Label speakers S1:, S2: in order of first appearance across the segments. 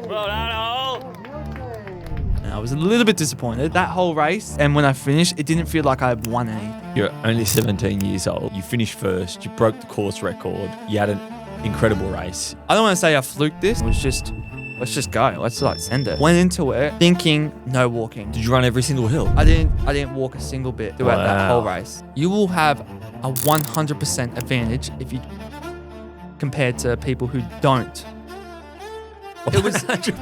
S1: Well done, all.
S2: And I was a little bit disappointed that whole race. And when I finished, it didn't feel like I won any.
S1: You're only 17 years old. You finished first. You broke the course record. You had an incredible race.
S2: I don't want to say I fluked this. It was just, let's just go. Let's send it. Went into it thinking no walking.
S1: Did you run every single hill?
S2: I didn't walk a single bit throughout that whole
S1: Wow.
S2: race. You will have a 100% advantage if you compared to people who don't. It was
S1: 100%.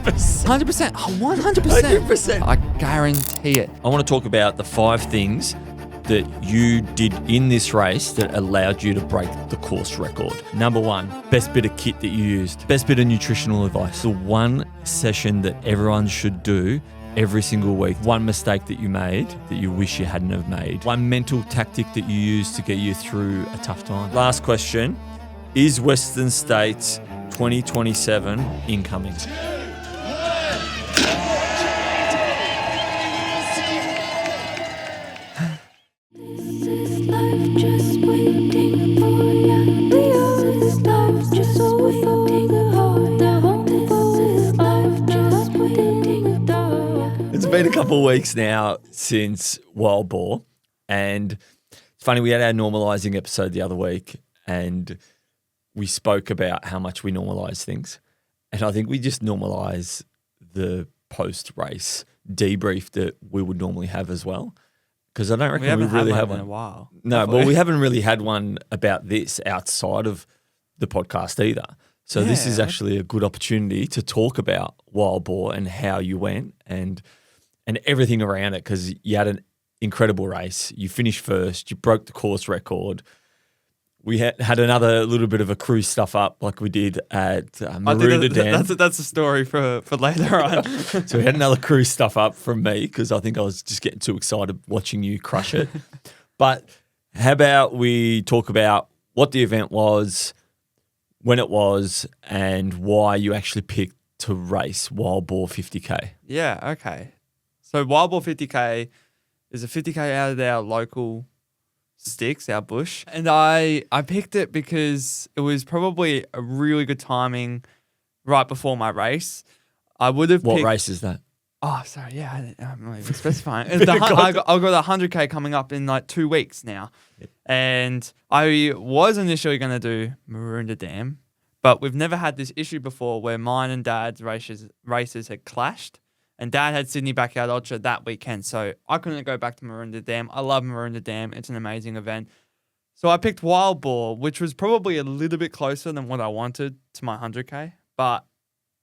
S2: 100%. 100%.
S1: 100%.
S2: I guarantee it.
S1: I want to talk about the 5 things that you did in this race that allowed you to break the course record. Number 1, best bit of kit that you used. Best bit of nutritional advice. The one session that everyone should do every single week. One mistake that you made that you wish you hadn't have made. One mental tactic that you used to get you through a tough time. Last question. Is Western States 2027 incoming? It's been a couple of weeks now since Wild Boar, and it's funny, we had our normalising episode the other week, and we spoke about how much we normalise things. And I think we just normalise the post-race debrief that we would normally have as well. Because I don't reckon we really have one
S2: in a while.
S1: No, but we haven't really had one about this outside of the podcast either. So this is actually a good opportunity to talk about Wild Boar and how you went and everything around it, because you had an incredible race. You finished first. You broke the course record. We had another little bit of a cruise stuff up like we did at Maroondah Dam.
S2: That's a story for later on.
S1: So we had another cruise stuff up from me because I think I was just getting too excited watching you crush it. But how about we talk about what the event was, when it was, and why you actually picked to race Wild Boar 50K.
S2: Yeah, okay. So Wild Boar 50K is a 50K out of our local sticks, our bush. And I picked it because it was probably a really good timing right before my race. I would have
S1: What
S2: picked...
S1: race is that?
S2: Oh, sorry, yeah, I'm not even specifying. I've got 100K coming up in like 2 weeks now.
S1: Yep.
S2: And I was initially going to do Maroondah Dam, but we've never had this issue before where mine and Dad's races had clashed. And Dad had Sydney Backyard Ultra that weekend, so I couldn't go back to Maroondah Dam. I love Maroondah Dam. It's an amazing event. So I picked Wild Boar, which was probably a little bit closer than what I wanted to my 100K, but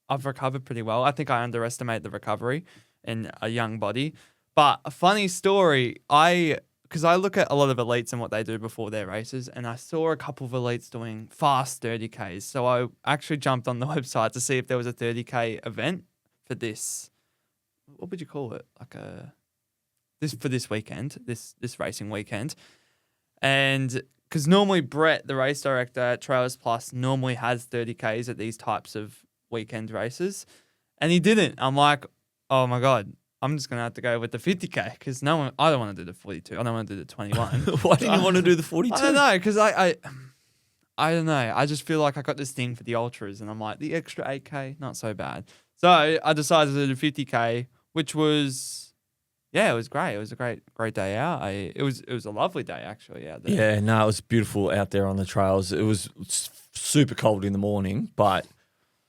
S2: I've recovered pretty well. I think I underestimate the recovery in a young body. But a funny story, because I look at a lot of elites and what they do before their races, and I saw a couple of elites doing fast 30Ks. So I actually jumped on the website to see if there was a 30K event for this. What would you call it? This weekend, this racing weekend. And because normally Brett, the race director at Trailers Plus, normally has 30Ks at these types of weekend races. And he didn't. I'm like, oh my God, I'm just going to have to go with the 50K because I don't want to do the 42. I don't want to do the 21.
S1: Why didn't you want to do the 42?
S2: I don't know, because I don't know. I just feel like I got this thing for the ultras and I'm like, the extra 8K, not so bad. So I decided to do the 50K, which was, it was great. It was a great day out. It was a lovely day actually out there.
S1: Yeah, no, it was beautiful out there on the trails. It was super cold in the morning, but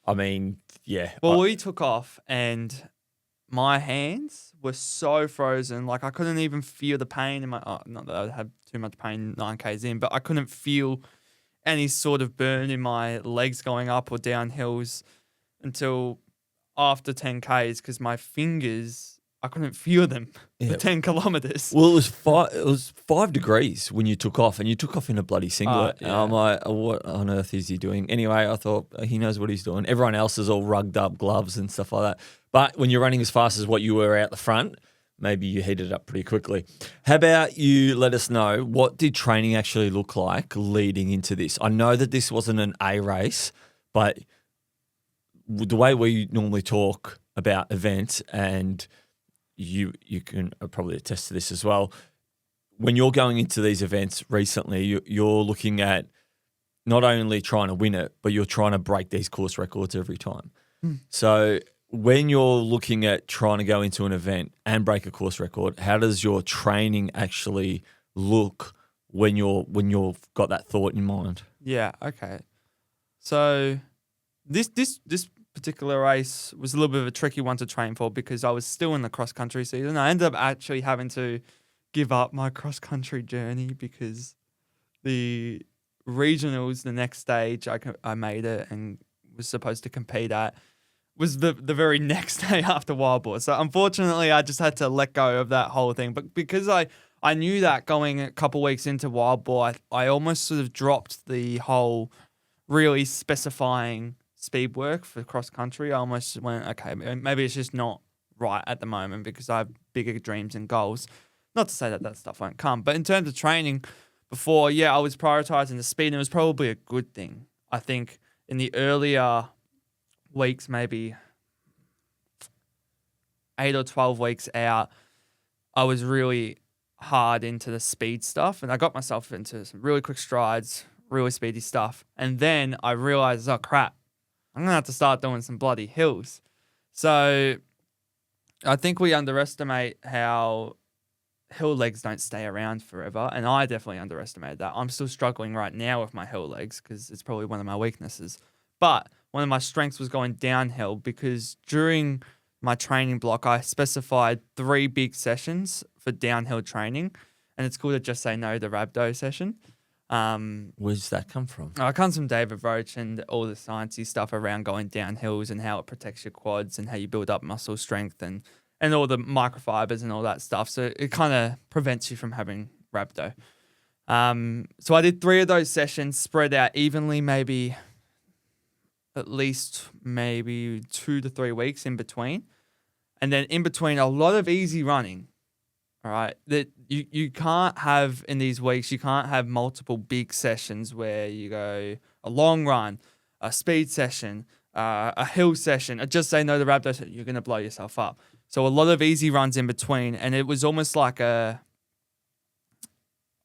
S1: I mean, yeah.
S2: Well, we took off and my hands were so frozen. Like I couldn't even feel the pain in my, not that I had too much pain 9Ks in, but I couldn't feel any sort of burn in my legs going up or down hills until after 10Ks because my fingers, I couldn't feel them for 10 kilometers.
S1: Well, it was 5 degrees when you took off, and you took off in a bloody singlet.
S2: Yeah.
S1: And I'm like, what on earth is he doing? Anyway, I thought he knows what he's doing. Everyone else is all rugged up, gloves and stuff like that. But when you're running as fast as what you were out the front, maybe you heated up pretty quickly. How about you let us know, what did training actually look like leading into this? I know that this wasn't an A race, but the way we normally talk about events, and you can probably attest to this as well, when you're going into these events recently, you're looking at not only trying to win it, but you're trying to break these course records every time. So when you're looking at trying to go into an event and break a course record, how does your training actually look when you've got that thought in mind?
S2: Yeah. Okay. So this particular race was a little bit of a tricky one to train for because I was still in the cross country season. I ended up actually having to give up my cross country journey because the regionals, the next stage I made it and was supposed to compete at, was the very next day after Wild Boar. So unfortunately, I just had to let go of that whole thing. But because I knew that going a couple weeks into Wild Boar, I almost sort of dropped the whole really specifying speed work for cross country. I almost went, okay, maybe it's just not right at the moment because I have bigger dreams and goals. Not to say that stuff won't come, but in terms of training before, I was prioritizing the speed and it was probably a good thing. I think in the earlier weeks, maybe 8 or 12 weeks out, I was really hard into the speed stuff and I got myself into some really quick strides, really speedy stuff. And then I realized, oh crap, I'm going to have to start doing some bloody hills. So I think we underestimate how hill legs don't stay around forever. And I definitely underestimated that. I'm still struggling right now with my hill legs because it's probably one of my weaknesses. But one of my strengths was going downhill because during my training block, I specified 3 big sessions for downhill training. And it's cool to just say no to the rhabdo session.
S1: Where does that come from?
S2: It comes from David Roach and all the sciencey stuff around going down hills and how it protects your quads and how you build up muscle strength and all the microfibers and all that stuff. So it kind of prevents you from having rhabdo. So I did 3 of those sessions spread out evenly, maybe at least maybe 2 to 3 weeks in between. And then in between a lot of easy running. All right, that you can't have in these weeks, you can't have multiple big sessions where you go a long run, a speed session, a hill session, just say no to rhabdo, you're going to blow yourself up. So a lot of easy runs in between. And it was almost like I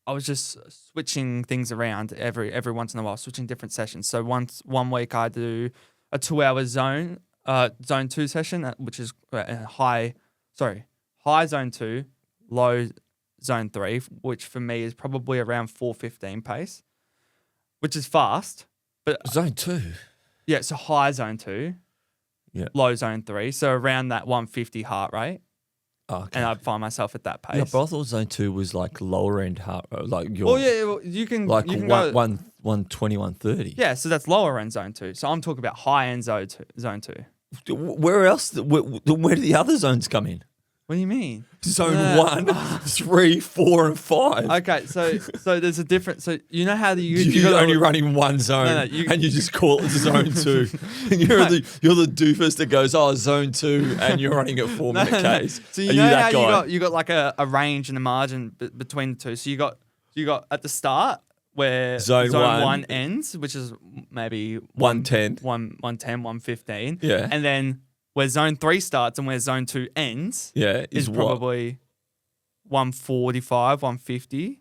S2: was just switching things around every once in a while, switching different sessions. So one week I do a 2-hour zone 2 session, which is high zone 2, low zone 3, which for me is probably around 4:15 pace, which is fast. But
S1: Zone 2?
S2: Yeah, so high zone 2, low zone 3, so around that 150 heart rate.
S1: Oh, okay.
S2: And I'd find myself at that pace.
S1: Yeah, but I thought zone 2 was like lower end heart, like your.
S2: Well, you can
S1: like
S2: you can
S1: one,
S2: go,
S1: 120, 130.
S2: Yeah, so that's lower end zone 2. So I'm talking about high end zone 2.
S1: Where else? Where do the other zones come in?
S2: What do you mean?
S1: Zone 1, 3, 4, and 5.
S2: Okay, so there's a difference. So you know how
S1: you're only running one zone, and you just call it zone 2. And you're the doofus that goes, zone 2, and you're running at 4-minute Ks.
S2: So you know how you got like a range and a margin between the two. So you got at the start where
S1: zone
S2: 1 ends, which is maybe
S1: 110,
S2: 115.
S1: Yeah,
S2: and then where zone 3 starts and where zone 2 ends, is probably 145, 150.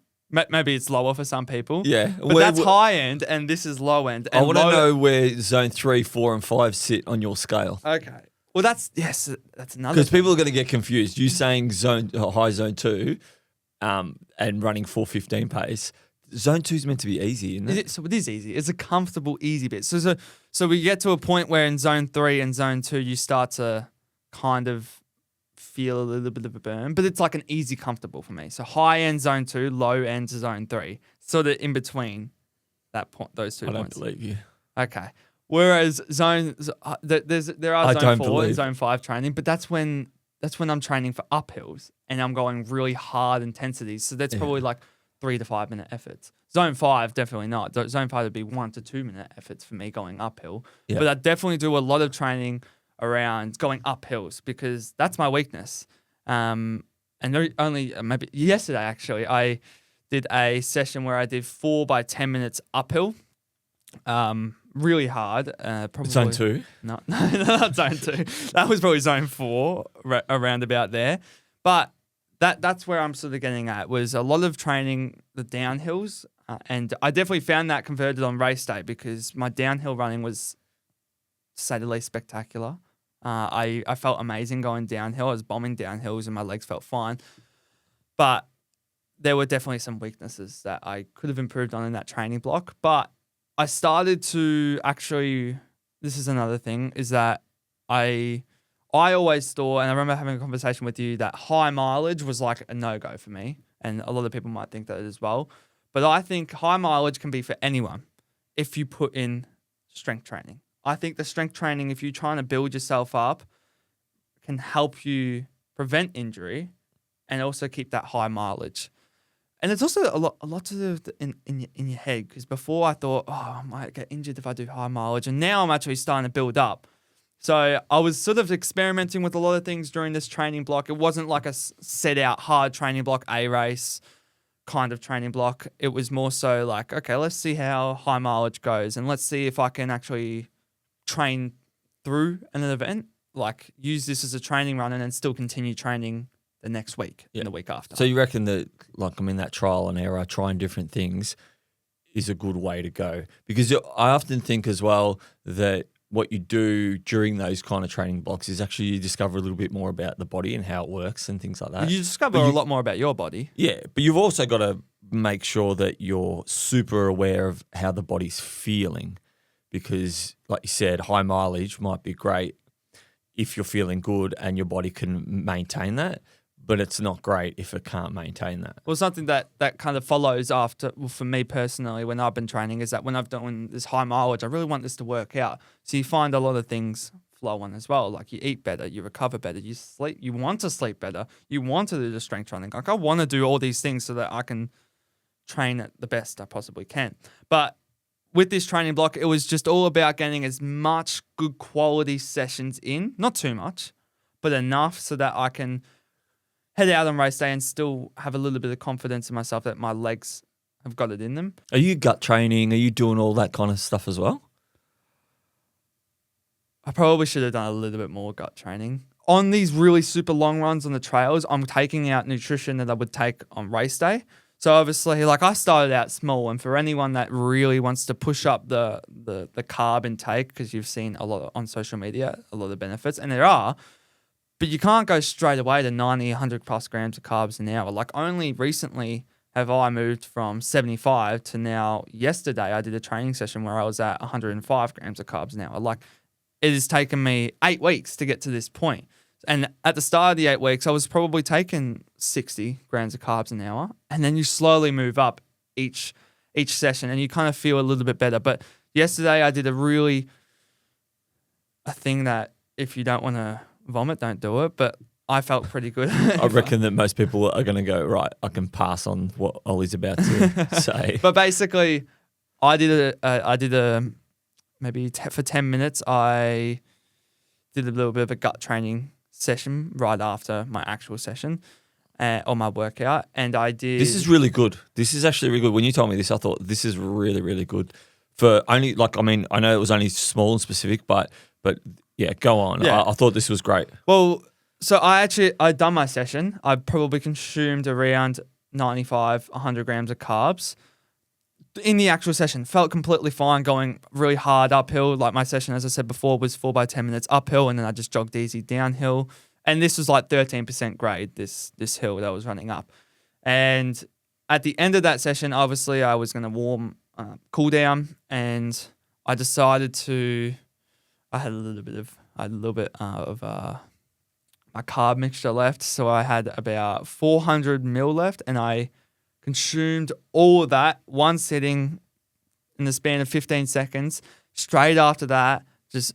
S2: Maybe it's lower for some people.
S1: Yeah.
S2: But that's high end and this is low end. And
S1: I want to know where zone 3, 4, and 5 sit on your scale.
S2: Okay. Well, that's another.
S1: Because people are going to get confused. You saying high zone 2 and running 4:15 pace. Zone 2 is meant to be easy, isn't it?
S2: So it is easy. It's a comfortable, easy bit. So we get to a point where in zone 3 and zone 2, you start to kind of feel a little bit of a burn, but it's like an easy, comfortable for me. So high end zone 2, low end zone 3. Sort of in between that point, those 2 points.
S1: I don't believe you.
S2: Okay. Whereas there are zone 4 and zone 5 training, but that's when I'm training for uphills and I'm going really hard intensities. So that's probably like 3 to 5 minute efforts. Zone 5, definitely not. Zone 5 would be 1 to 2 minute efforts for me going uphill. Yep. But I definitely do a lot of training around going uphills because that's my weakness. And only maybe yesterday, actually, I did a session where I did 4 by 10 minutes uphill. Really hard. Probably
S1: zone 2?
S2: No, not zone 2. That was probably zone 4, around about there. But that's where I'm sort of getting at, was a lot of training the downhills. And I definitely found that converted on race day because my downhill running was say the least, spectacular. I felt amazing going downhill. I was bombing downhills and my legs felt fine. But there were definitely some weaknesses that I could have improved on in that training block. But I started to actually, this is another thing, is that I always thought, and I remember having a conversation with you, that high mileage was like a no-go for me. And a lot of people might think that as well. But I think high mileage can be for anyone if you put in strength training. I think the strength training, if you're trying to build yourself up, can help you prevent injury and also keep that high mileage. And it's also a lot to do in your head, because before I thought, I might get injured if I do high mileage. And now I'm actually starting to build up. So I was sort of experimenting with a lot of things during this training block. It wasn't like a set out hard training block, A race kind of training block. It was more so like, okay, let's see how high mileage goes, and let's see if I can actually train through an event, like use this as a training run and then still continue training the next week and the week after.
S1: So you reckon that, like, that trial and error, trying different things is a good way to go? Because I often think as well that what you do during those kind of training blocks is actually you discover a little bit more about the body and how it works and things like that.
S2: You discover a lot more about your body.
S1: Yeah, but you've also got to make sure that you're super aware of how the body's feeling, because, like you said, high mileage might be great if you're feeling good and your body can maintain that, but it's not great if it can't maintain that.
S2: Well, something that kind of follows after, well, for me personally, when I've been training, is that when I've done this high mileage, I really want this to work out. So you find a lot of things flow on as well. Like you eat better, you recover better, you sleep, you want to sleep better, you want to do the strength training. Like I want to do all these things so that I can train at the best I possibly can. But with this training block, it was just all about getting as much good quality sessions in, not too much, but enough so that I can head out on race day and still have a little bit of confidence in myself that my legs have got it in them.
S1: Are you gut training? Are you doing all that kind of stuff as well?
S2: I probably should have done a little bit more gut training. On these really super long runs on the trails, I'm taking out nutrition that I would take on race day. So obviously, like I started out small, and for anyone that really wants to push up the carb intake, because you've seen a lot on social media, a lot of benefits, and there are, but you can't go straight away to 90, 100 plus grams of carbs an hour. Like only recently have I moved from 75 to now yesterday I did a training session where I was at 105 grams of carbs an hour. Like it has taken me 8 weeks to get to this point. And at the start of the 8 weeks, I was probably taking 60 grams of carbs an hour. And then you slowly move up each session and you kind of feel a little bit better. But yesterday I did a thing that if you don't want to vomit, don't do it. But I felt pretty good.
S1: I reckon that most people are going to go, right, I can pass on what Ollie's about to say.
S2: But basically, I did maybe for 10 minutes, I did a little bit of a gut training session right after my actual session or my workout. And I did...
S1: This is really good. This is actually really good. When you told me this, I thought this is really, really good. For only, like, I mean, I know it was only small and specific, but yeah, go on.
S2: Yeah.
S1: I thought this was great.
S2: Well, so I'd done my session. I probably consumed around 95, 100 grams of carbs in the actual session. Felt completely fine going really hard uphill. Like my session, as I said before, was 4 by 10 minutes uphill, and then I just jogged easy downhill. And this was like 13% grade, this hill that I was running up. And at the end of that session, obviously I was going to cool down, and I decided I had a little bit of my carb mixture left. So I had about 400 mil left, and I consumed all of that, one sitting in the span of 15 seconds. Straight after that, just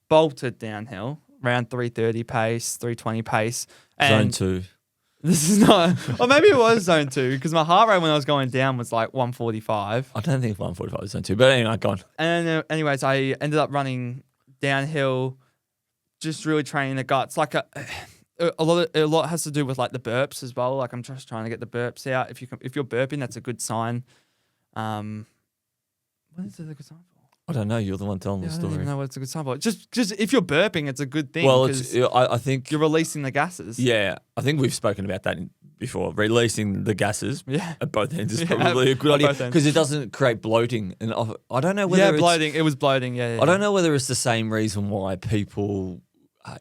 S2: bolted downhill, around 330 pace, 320 pace. And
S1: Zone 2.
S2: This is not, or maybe it was zone 2, because my heart rate when I was going down was like 145.
S1: I don't think 145 is zone 2, but anyway, go on.
S2: And then, anyways, I ended up running downhill, just really training the guts. Like a lot has to do with like the burps as well. Like I'm just trying to get the burps out. If you're burping, that's a good sign. What is it a good sign for?
S1: I don't know. You're the one telling the story.
S2: I don't even know what it's a good sign for. Just if you're burping, it's a good thing.
S1: Well, I think
S2: you're releasing the gases.
S1: Yeah, I think we've spoken about that before, releasing the gases at both ends is probably a good idea because it doesn't create bloating. And I don't know whether
S2: bloating. It was bloating. Yeah.
S1: I don't know whether it's the same reason why people,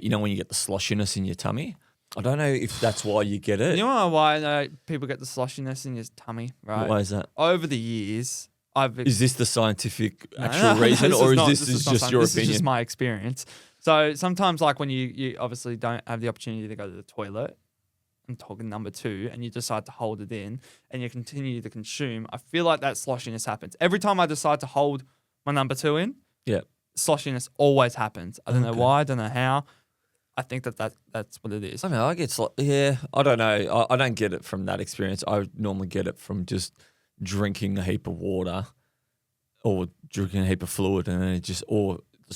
S1: when you get the sloshiness in your tummy. I don't know if that's why you get it.
S2: You know why people get the sloshiness in your tummy, right?
S1: Why is that?
S2: Over the years,
S1: Is this the scientific actual reason, or is this just your opinion?
S2: This is just my experience. So sometimes, like when you obviously don't have the opportunity to go to the toilet, I'm talking number 2, and you decide to hold it in, and you continue to consume, I feel like that sloshiness happens. Every time I decide to hold my number 2 in, sloshiness always happens. I don't know why, I don't know how. I think that's what it is.
S1: I don't know. I don't know. I don't get it from that experience. I normally get it from just drinking a heap of water or drinking a heap of fluid, and then it's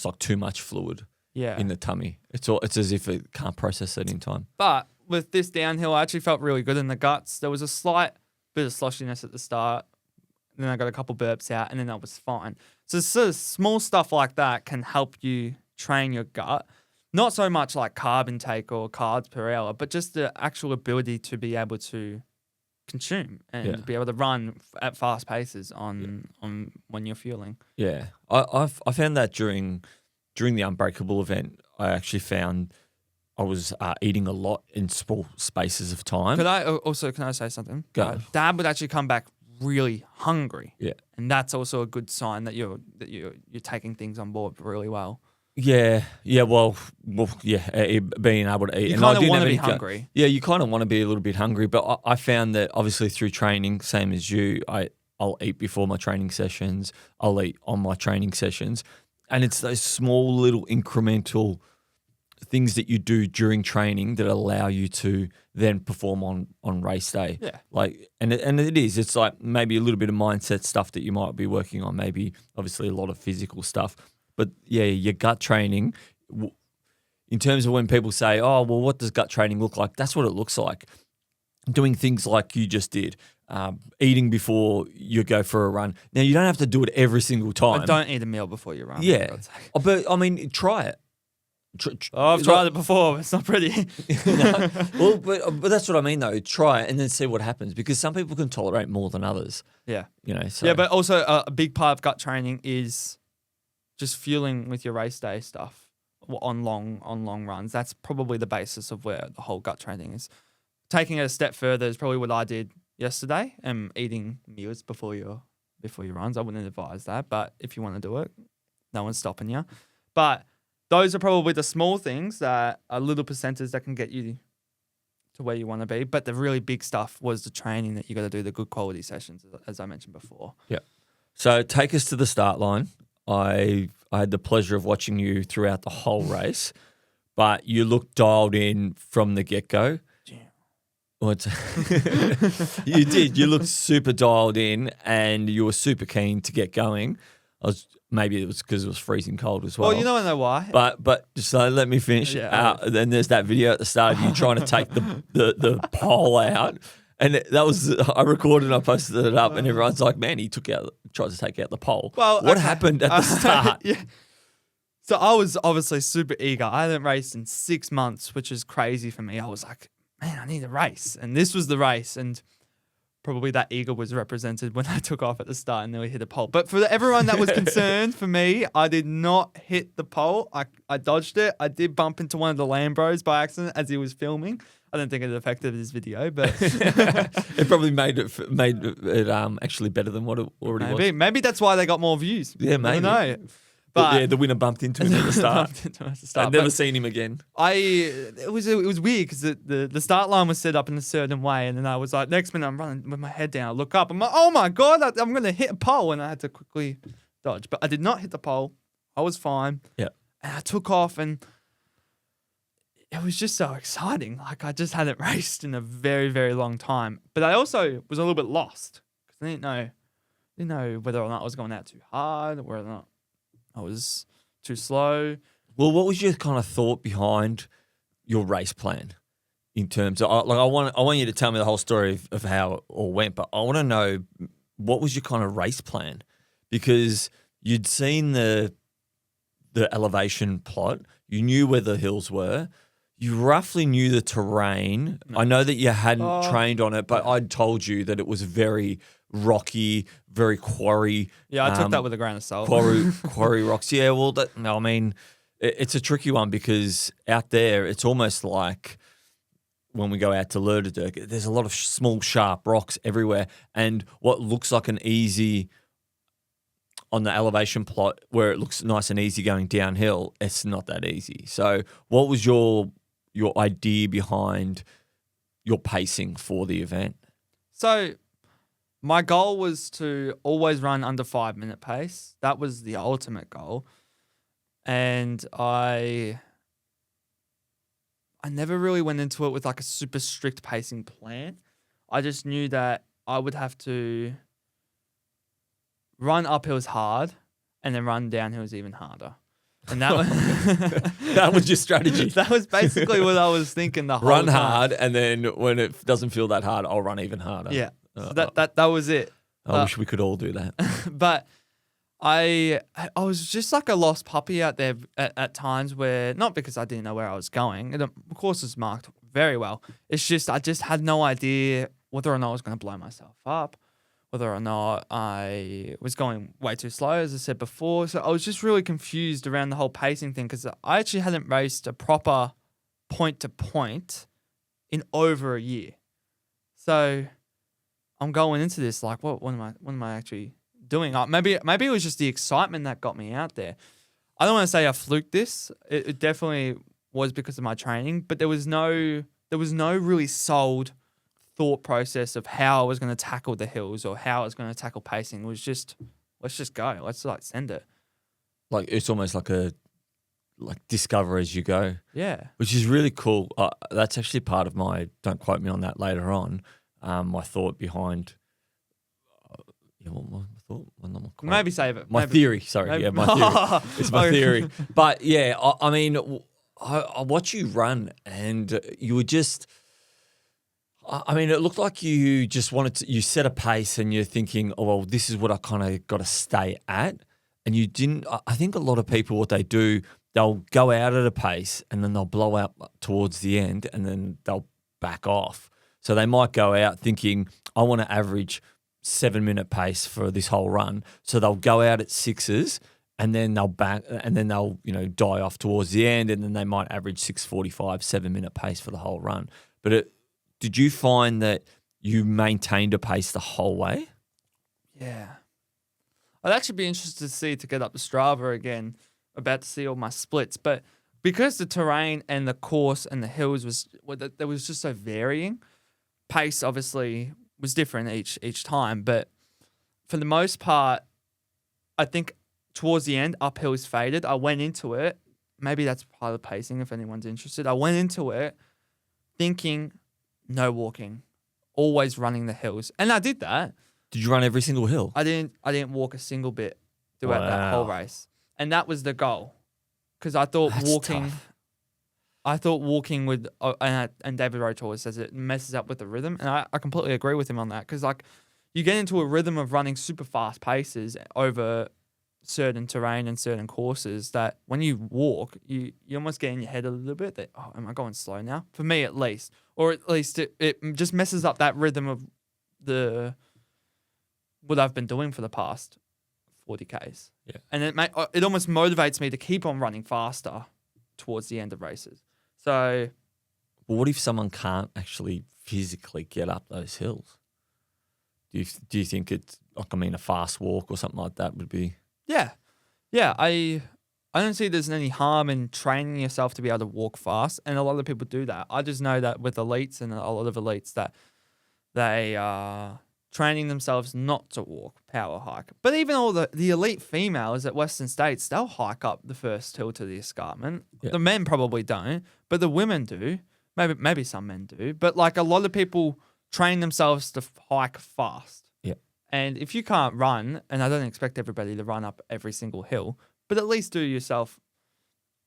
S1: like too much fluid in the tummy. It's as if it can't process it in time.
S2: But with this downhill, I actually felt really good in the guts. There was a slight bit of sloshiness at the start. Then I got a couple burps out, and then I was fine. So sort of small stuff like that can help you train your gut. Not so much like carb intake or carbs per hour, but just the actual ability to be able to consume and be able to run at fast paces on when you're fueling.
S1: Yeah, I found that during the Unbreakable event, I actually found I was eating a lot in small spaces of time.
S2: Can I say something?
S1: Go.
S2: Dad would actually come back really hungry.
S1: Yeah,
S2: and that's also a good sign that you're taking things on board really well.
S1: Yeah. Well, being able to eat.
S2: You kind of want to be hungry.
S1: Yeah, you kind of want to be a little bit hungry. But I found that obviously through training, same as you, I'll eat before my training sessions. I'll eat on my training sessions. And it's those small little incremental things that you do during training that allow you to then perform on race day.
S2: Yeah.
S1: It's like maybe a little bit of mindset stuff that you might be working on, maybe obviously a lot of physical stuff. But yeah, your gut training, in terms of when people say, oh, well, what does gut training look like? That's what it looks like. Doing things like you just did, eating before you go for a run. Now, you don't have to do it every single time.
S2: But don't eat a meal before you run.
S1: Yeah. But, I mean, try it.
S2: I've tried it before. It's not pretty.
S1: No. Well, but that's what I mean, though. Try it and then see what happens, because some people can tolerate more than others.
S2: Yeah.
S1: So.
S2: Yeah, but also a big part of gut training is just fueling with your race day stuff on long runs. That's probably the basis of where the whole gut training is. Taking it a step further is probably what I did yesterday, and eating meals before your runs. I wouldn't advise that, but if you want to do it, no one's stopping you. But those are probably the small things that are little percentages that can get you to where you want to be. But the really big stuff was the training that you got to do, the good quality sessions, as I mentioned before.
S1: Yeah. So take us to the start line. I had the pleasure of watching you throughout the whole race, but you looked dialed in from the get-go. You did. You looked super dialed in, and you were super keen to get going. Maybe it was because it was freezing cold as well.
S2: Well, you don't know why.
S1: But so let me finish. Then there's that video at the start of you trying to take the pole out. And that was, I recorded and I posted it up, and everyone's like, man, he tried to take out the pole. Well, what happened at the start?
S2: Yeah. So I was obviously super eager. I hadn't raced in 6 months, which is crazy for me. I was like, man, I need a race. And this was the race. And probably that eager was represented when I took off at the start and nearly hit a pole. But for everyone that was concerned, for me, I did not hit the pole. I dodged it. I did bump into one of the Lambros by accident as he was filming. I don't think it affected his video, but
S1: it probably made it actually better than what it already was.
S2: Maybe that's why they got more views.
S1: Yeah, maybe.
S2: I don't know.
S1: But yeah, the winner bumped into him at the start. I've never seen him again.
S2: It was weird because the start line was set up in a certain way, and then I was like, next minute I'm running with my head down. I look up, I'm like, oh my god, I'm going to hit a pole, and I had to quickly dodge. But I did not hit the pole. I was fine.
S1: Yeah,
S2: and I took off, and it was just so exciting. Like, I just hadn't raced in a very, very long time. But I also was a little bit lost because I didn't know whether or not I was going out too hard, or whether or not I was too slow.
S1: Well, what was your kind of thought behind your race plan in terms of, like, I want you to tell me the whole story of how it all went, but I want to know, what was your kind of race plan? Because you'd seen the elevation plot, you knew where the hills were, you roughly knew the terrain.
S2: No.
S1: I know that you hadn't
S2: Oh,
S1: trained on it, but
S2: yeah.
S1: I'd told you that it was very rocky, very quarry.
S2: Yeah, I took that with a grain of salt.
S1: Quarry rocks. Yeah, well, I mean, it's a tricky one because out there, it's almost like when we go out to Lerderderk, there's a lot of small, sharp rocks everywhere. And what looks like an easy, on the elevation plot, where it looks nice and easy going downhill, it's not that easy. So what was your idea behind your pacing for the event?
S2: So my goal was to always run under 5-minute pace. That was the ultimate goal. And I never really went into it with like a super strict pacing plan. I just knew that I would have to run uphills hard and then run downhills even harder. And that was
S1: That was your strategy.
S2: That was basically what I was thinking the whole
S1: Run
S2: time.
S1: hard, and then when it doesn't feel that hard, I'll run even harder.
S2: Yeah. So that was it.
S1: I wish we could all do that.
S2: But I was just like a lost puppy out there at times where, not because I didn't know where I was going. And of course, it's marked very well. It's just I just had no idea whether or not I was going to blow myself up, whether or not I was going way too slow, as I said before. So I was just really confused around the whole pacing thing because I actually hadn't raced a proper point-to-point in over a year. So I'm going into this like, what am I actually doing? Maybe it was just the excitement that got me out there. I don't want to say I fluked this. It definitely was because of my training, but there was no really sold thought process of how I was going to tackle the hills or how I was going to tackle pacing. It was just, let's just go. Let's like send it.
S1: Like it's almost like discover as you go.
S2: Yeah.
S1: Which is really cool. That's actually part of my, don't quote me on that later on, my thought behind, my thought? Well, not my quote.
S2: Maybe save it.
S1: My theory, sorry.
S2: Maybe.
S1: Yeah, my theory. It's my theory. But yeah, I mean, I watch you run and you were just, I mean, it looked like you just wanted to, you set a pace and you're thinking, oh, well, this is what I kind of got to stay at. And you didn't, I think a lot of people, what they do, they'll go out at a pace and then they'll blow out towards the end and then they'll back off. So they might go out thinking, I want to average 7-minute pace for this whole run. So they'll go out at 6s and then they'll back and then they'll, die off towards the end and then they might average 6:45, 7-minute pace for the whole run. But did you find that you maintained a pace the whole way?
S2: Yeah. I'd actually be interested to see, to get up the Strava again, about to see all my splits. But because the terrain and the course and the hills there was just so varying, pace obviously was different each time. But for the most part, I think towards the end, uphills faded. I went into it. Maybe that's part of the pacing if anyone's interested. I went into it thinking no walking, always running the hills. And I did that.
S1: Did you run every single hill?
S2: I didn't walk a single bit throughout that whole race. And that was the goal. Because I thought walking would, and David Rotor says it messes up with the rhythm. And I completely agree with him on that. Because like you get into a rhythm of running super fast paces over certain terrain and certain courses that when you walk, you almost get in your head a little bit that, oh, am I going slow now? For me at least. Or at least it just messes up that rhythm of what I've been doing for the past 40Ks.
S1: Yeah.
S2: And it almost motivates me to keep on running faster towards the end of races. So,
S1: well, what if someone can't actually physically get up those hills? Do you think it's like, a fast walk or something like that would be?
S2: Yeah. I don't see there's any harm in training yourself to be able to walk fast, and a lot of people do that. I just know that with elites and a lot of elites that they are training themselves not to walk, power hike. But even all the elite females at Western States, they'll hike up the first hill to the escarpment. Yeah. The men probably don't, but the women do. Maybe some men do. But like a lot of people train themselves to hike fast.
S1: Yeah.
S2: And if you can't run, and I don't expect everybody to run up every single hill, but at least do yourself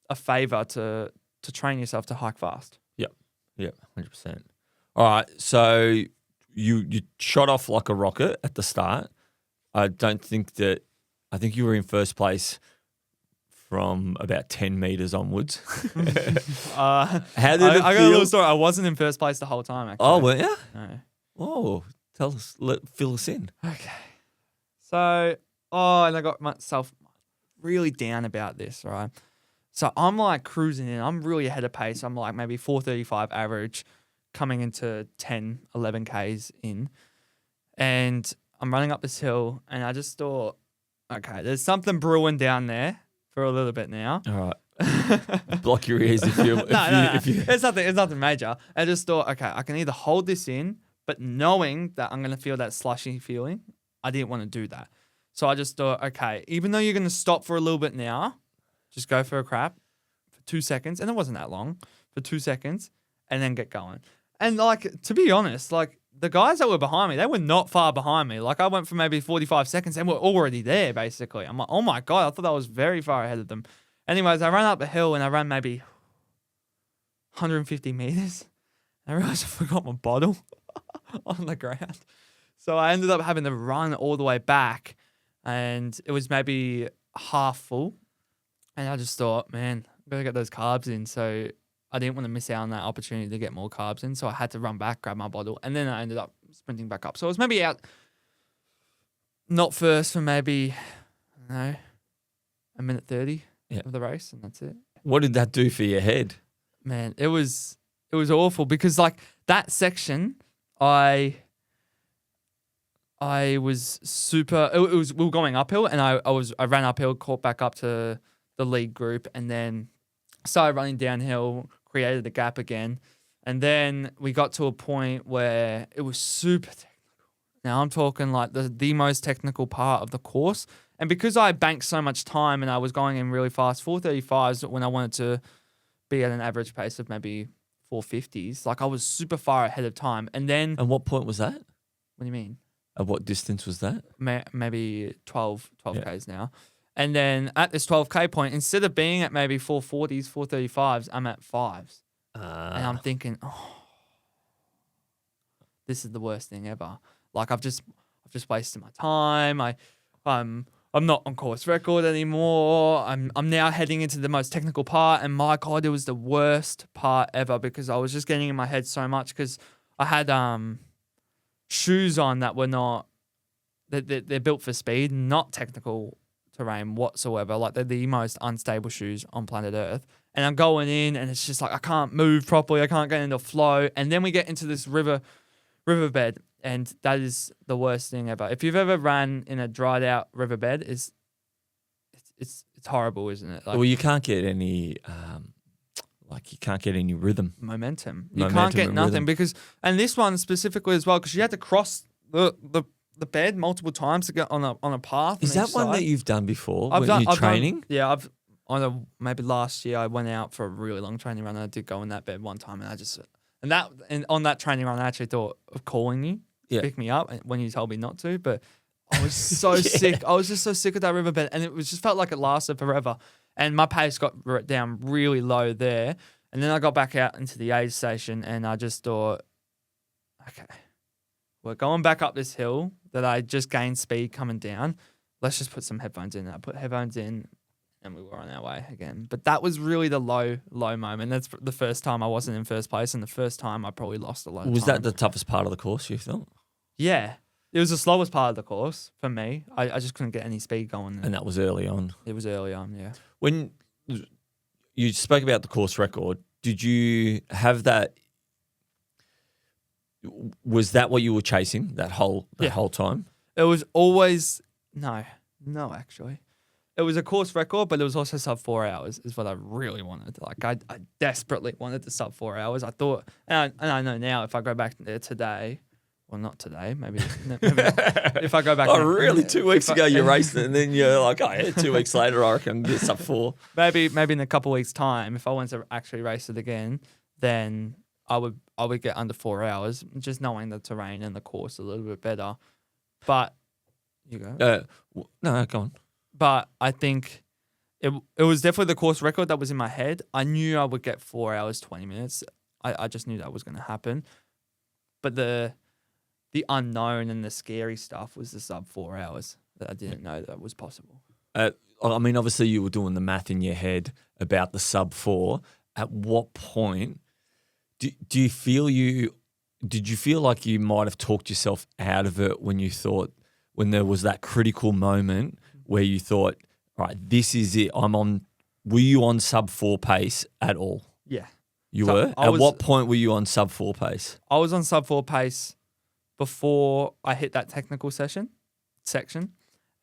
S2: a favor to train yourself to hike fast.
S1: Yep. 100%. All right. So you shot off like a rocket at the start. I think you were in first place from about 10 meters onwards.
S2: How
S1: did it
S2: I got a
S1: feel?
S2: little story. I wasn't in first place the whole time, actually.
S1: Oh, weren't you?
S2: No.
S1: Oh, tell us, fill us in.
S2: Okay. So, and I got myself really down about this, right? So I'm like cruising in. I'm really ahead of pace. I'm like maybe 4:35 average coming into 10, 11 Ks in. And I'm running up this hill and I just thought, okay, there's something brewing down there for a little bit now.
S1: All right. Block your ears if you.
S2: No. It's nothing major. I just thought, okay, I can either hold this in, but knowing that I'm going to feel that slushy feeling, I didn't want to do that. So I just thought, okay, even though you're going to stop for a little bit now, just go for a crap for 2 seconds. And it wasn't that long, for 2 seconds, and then get going. And like, to be honest, like the guys that were behind me, they were not far behind me. Like I went for maybe 45 seconds and we're already there basically. I'm like, oh my God, I thought I was very far ahead of them. Anyways, I ran up the hill and I ran maybe 150 meters. I realized I forgot my bottle on the ground. So I ended up having to run all the way back and it was maybe half full. And I just thought, man, I'm going to get those carbs in. So I didn't want to miss out on that opportunity to get more carbs in. So I had to run back, grab my bottle. And then I ended up sprinting back up. So I was maybe out, not first for maybe, I don't know, a minute 30 of the race. And that's it.
S1: What did that do for your head?
S2: Man, it was awful because like that section, I was super. We were going uphill, and I ran uphill, caught back up to the lead group, and then started running downhill, created a gap again, and then we got to a point where it was super technical. Now I'm talking like the most technical part of the course, and because I banked so much time and I was going in really fast, 4:35s when I wanted to be at an average pace of maybe 4:50s, like I was super far ahead of time, and then.
S1: And what point was that?
S2: What do you mean?
S1: At what distance was that?
S2: Maybe 12 Ks now. And then at this 12K point, instead of being at maybe 4:40s, 4:35s, I'm at 5s. And I'm thinking, this is the worst thing ever. Like I've just wasted my time. I'm not on course record anymore. I'm now heading into the most technical part, and my God, it was the worst part ever because I was just getting in my head so much because I had shoes on that were not they're built for speed, not technical terrain whatsoever. Like they're the most unstable shoes on planet Earth. And I'm going in and it's just like I can't move properly, I can't get into flow. And then we get into this riverbed, and that is the worst thing ever. If you've ever ran in a dried out riverbed, it's horrible, isn't it? Like,
S1: well, you can't get any you can't get any rhythm.
S2: Momentum. You can't get nothing
S1: rhythm.
S2: because, and this one specifically as well, because you had to cross the bed multiple times to get on a path.
S1: Is that one
S2: side.
S1: that you've done before when you're training?
S2: Maybe last year I went out for a really long training run and I did go in that bed one time and on that training run I actually thought of calling you to pick me up when you told me not to, but I was so sick. I was just so sick of that riverbed and it just felt like it lasted forever. And my pace got down really low there. And then I got back out into the aid station and I just thought, okay, we're going back up this hill that I just gained speed coming down. Let's just put some headphones in. I put headphones in and we were on our way again. But that was really the low moment. That's the first time I wasn't in first place and the first time I probably lost a lot of time.
S1: Was that the toughest part of the course, you thought?
S2: Yeah. It was the slowest part of the course for me. I just couldn't get any speed going.
S1: And that was early on.
S2: It was early on, yeah.
S1: When you spoke about the course record, did you have that? Was that what you were chasing that whole time?
S2: It was always no, actually. It was a course record, but it was also sub 4 hours is what I really wanted. Like I desperately wanted to sub 4 hours. I thought, and I know now if I go back there today. Well, not today. Maybe if I go back.
S1: Oh, really? 2 weeks ago you raced it, and then you're like, oh, yeah, 2 weeks later I reckon get sub 4.
S2: Maybe in a couple of weeks' time, if I want to actually race it again, then I would get under 4 hours, just knowing the terrain and the course a little bit better. But you go.
S1: No, go on.
S2: But I think it was definitely the course record that was in my head. I knew I would get 4 hours 20 minutes. I just knew that was going to happen. But the unknown and the scary stuff was the sub 4 hours that I didn't know that was possible.
S1: I mean, obviously you were doing the math in your head about the sub 4. At what point did you feel like you might have talked yourself out of it when there was that critical moment where you thought, right, this is it. Were you on sub 4 pace at all?
S2: Yeah.
S1: You were? At what point were you on sub 4 pace?
S2: I was on sub 4 pace before I hit that technical section,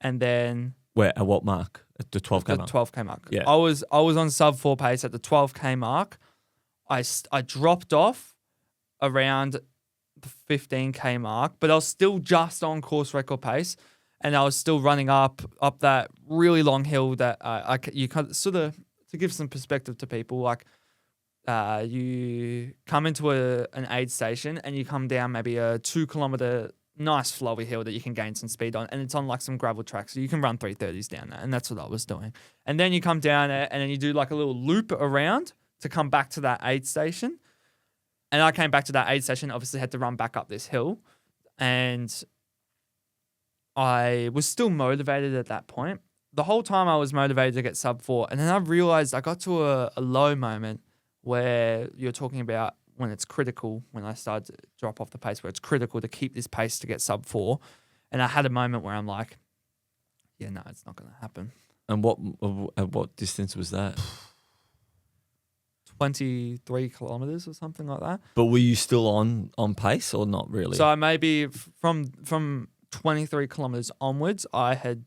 S2: and then
S1: Where? At what mark? At the 12K mark?
S2: The 12K mark.
S1: Yeah.
S2: I was on sub 4 pace at the 12K mark. I dropped off around the 15K mark, but I was still just on course record pace, and I was still running up that really long hill that you kind of sort of, to give some perspective to people, like you come into an aid station and you come down maybe a 2-kilometer nice flowy hill that you can gain some speed on, and it's on like some gravel track, so you can run 330s down there, and that's what I was doing. And then you come down there and then you do like a little loop around to come back to that aid station. And I came back to that aid station, obviously had to run back up this hill, and I was still motivated at that point. The whole time I was motivated to get sub 4, and then I realized I got to a low moment where you're talking about when it's critical, when I started to drop off the pace, where it's critical to keep this pace to get sub 4. And I had a moment where I'm like, yeah, no, it's not going to happen.
S1: And what distance was that?
S2: 23 kilometers or something like that.
S1: But were you still on pace or not really?
S2: So I maybe from 23 kilometers onwards, I had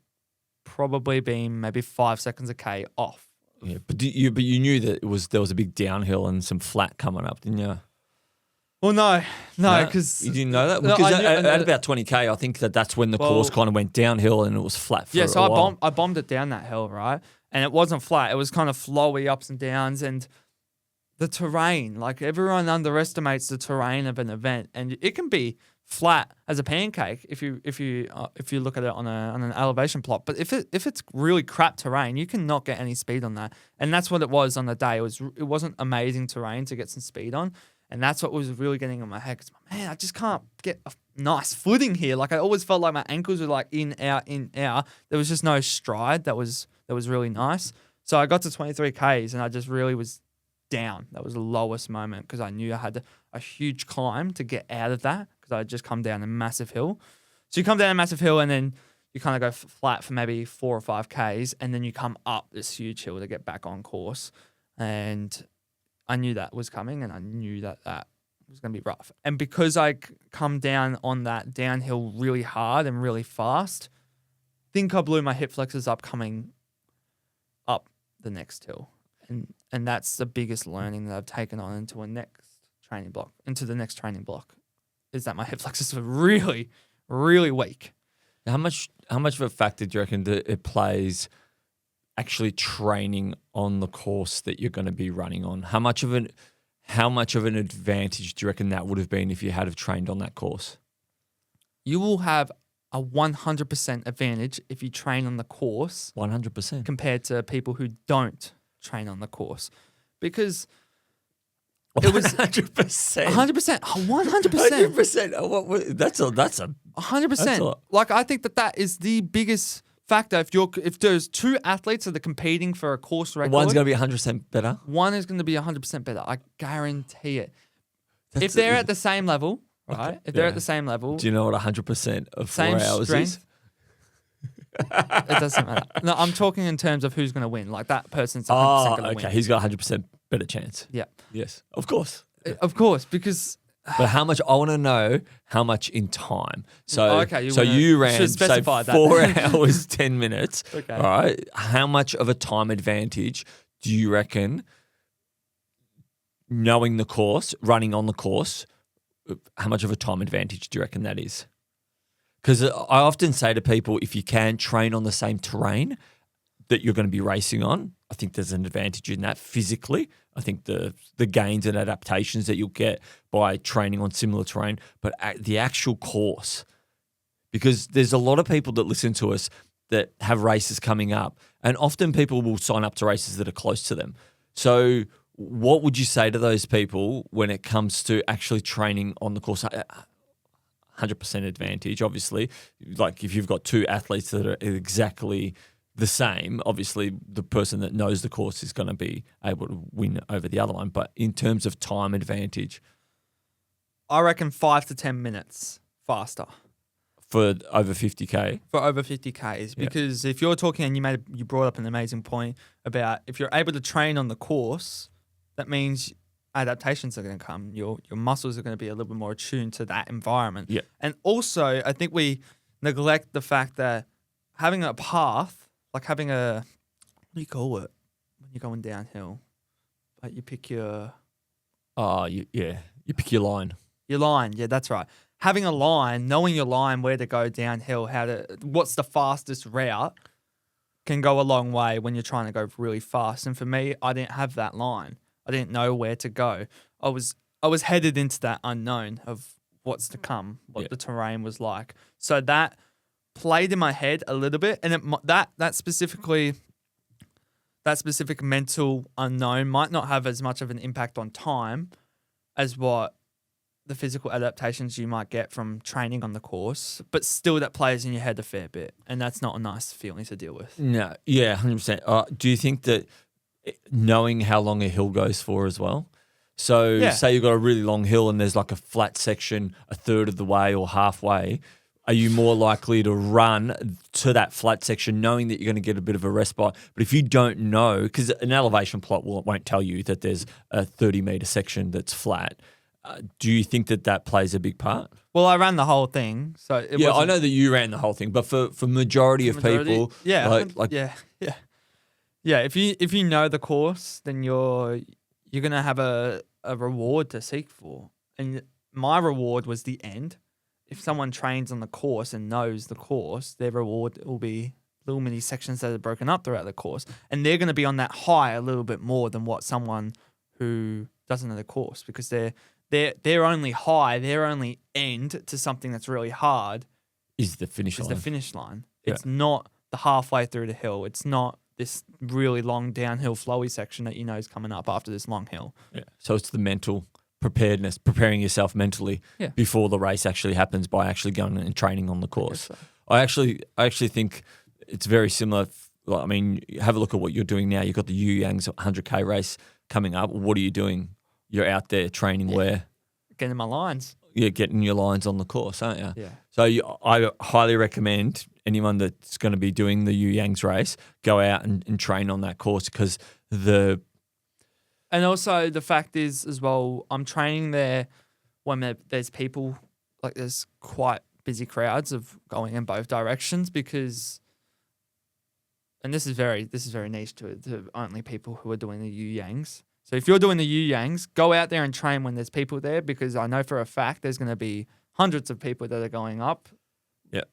S2: probably been maybe 5 seconds a K off.
S1: Yeah, but you knew that there was a big downhill and some flat coming up, didn't you?
S2: Well, no, because
S1: you didn't know that, because at about 20K, I think that's when the course kind of went downhill and it was flat for a while.
S2: I bombed it down that hill, right? And it wasn't flat; it was kind of flowy ups and downs, and the terrain. Like, everyone underestimates the terrain of an event, and it can be flat as a pancake if you look at it on an elevation plot. But if it's really crap terrain, you cannot get any speed on that. And that's what it was on the day. It wasn't amazing terrain to get some speed on, and that's what was really getting in my head. Because, man, I just can't get a nice footing here. Like, I always felt like my ankles were like in out. There was just no stride that was really nice. So I got to 23 Ks and I just really was down. That was the lowest moment, because I knew I had a huge climb to get out of that, because I had just come down a massive hill. So you come down a massive hill and then you kind of go flat for maybe 4 or 5 Ks, and then you come up this huge hill to get back on course. And I knew that was coming, and I knew that was going to be rough. And because I come down on that downhill really hard and really fast, I think I blew my hip flexors up coming up the next hill. And that's the biggest learning that I've taken on into the next training block, is that my hip flexors were really, really weak.
S1: How much of a factor do you reckon that it plays actually training on the course that you're going to be running on? How much of an advantage do you reckon that would have been if you had have trained on that course?
S2: You will have a 100% advantage if you train on the course.
S1: 100%.
S2: Compared to people who don't train on the course, because
S1: it was 100%,
S2: 100%.
S1: That's a
S2: 100%. Like, I think that is the biggest factor. If there's 2 athletes that are competing for a course record,
S1: one's going to be 100% better.
S2: One is going to be 100% better. I guarantee it. If they're at the same level, right? Okay. If they're at the same level,
S1: do you know what 100% of 4 hours
S2: strength,
S1: is?
S2: It doesn't matter. No, I'm talking in terms of who's going to win. Like, that person's 100% going to win.
S1: Okay, he's got 100% better chance.
S2: Yeah.
S1: Yes, of course.
S2: Of course, because...
S1: But how much? I want to know how much in time. So,
S2: you
S1: ran, say, 4 hours, 10 minutes.
S2: Okay.
S1: All right. How much of a time advantage do you reckon, knowing the course, running on the course, how much of a time advantage do you reckon that is? Because I often say to people, if you can train on the same terrain that you're going to be racing on, I think there's an advantage in that physically. I think the gains and adaptations that you'll get by training on similar terrain, but the actual course, because there's a lot of people that listen to us that have races coming up, and often people will sign up to races that are close to them. So what would you say to those people when it comes to actually training on the course? 100% advantage, obviously. Like, if you've got 2 athletes that are exactly the same. Obviously, the person that knows the course is going to be able to win over the other one. But in terms of time advantage,
S2: I reckon 5 to 10 minutes faster
S1: for over 50K.
S2: for over 50Ks. Because if you're talking, and you brought up an amazing point about if you're able to train on the course, that means adaptations are going to come. Your muscles are going to be a little bit more attuned to that environment.
S1: Yeah.
S2: And also, I think we neglect the fact that having a path, like having what do you call it when you're going downhill? Like you pick your
S1: You pick your line.
S2: Your line, yeah, that's right. Having a line, knowing your line, where to go downhill, what's the fastest route, can go a long way when you're trying to go really fast. And for me, I didn't have that line. I didn't know where to go. I was headed into that unknown of what's to come, what the terrain was like. So that played in my head a little bit, and that specific mental unknown might not have as much of an impact on time as what the physical adaptations you might get from training on the course, but still that plays in your head a fair bit, and that's not a nice feeling to deal with.
S1: No, yeah, 100%. Do you think that knowing how long a hill goes for as well? So say you've got a really long hill and there's like a flat section a third of the way or halfway, are you more likely to run to that flat section knowing that you're going to get a bit of a respite? But if you don't know, because an elevation plot won't tell you that there's a 30-metre section that's flat, do you think that plays a big part?
S2: Well, I ran the whole thing, so
S1: I know that you ran the whole thing, but for majority of people,
S2: if you know the course, then you're gonna have a reward to seek for, and my reward was the end. If someone trains on the course and knows the course, their reward will be little mini sections that are broken up throughout the course, and they're going to be on that high a little bit more than what someone who doesn't know the course, because their only high, their only end to something that's really hard
S1: is the finish line.
S2: It's not the halfway through the hill. It's not this really long downhill flowy section that you know is coming up after this long hill.
S1: Yeah. So it's the mental preparedness, preparing yourself mentally before the race actually happens by actually going and training on the course.
S2: So.
S1: I actually think it's very similar. I mean, have a look at what you're doing now. You've got the Yu Yang's 100K race coming up. What are you doing? You're out there training where?
S2: Getting my lines.
S1: Yeah, getting your lines on the course, aren't you?
S2: Yeah.
S1: So I highly recommend anyone that's going to be doing the Yu Yang's race, go out and train on that course, because
S2: And also the fact is as well, I'm training there when there's people, like there's quite busy crowds of going in both directions, because, and this is very niche to only people who are doing the Yu Yangs. So if you're doing the Yu Yangs, go out there and train when there's people there, because I know for a fact there's going to be hundreds of people that are going up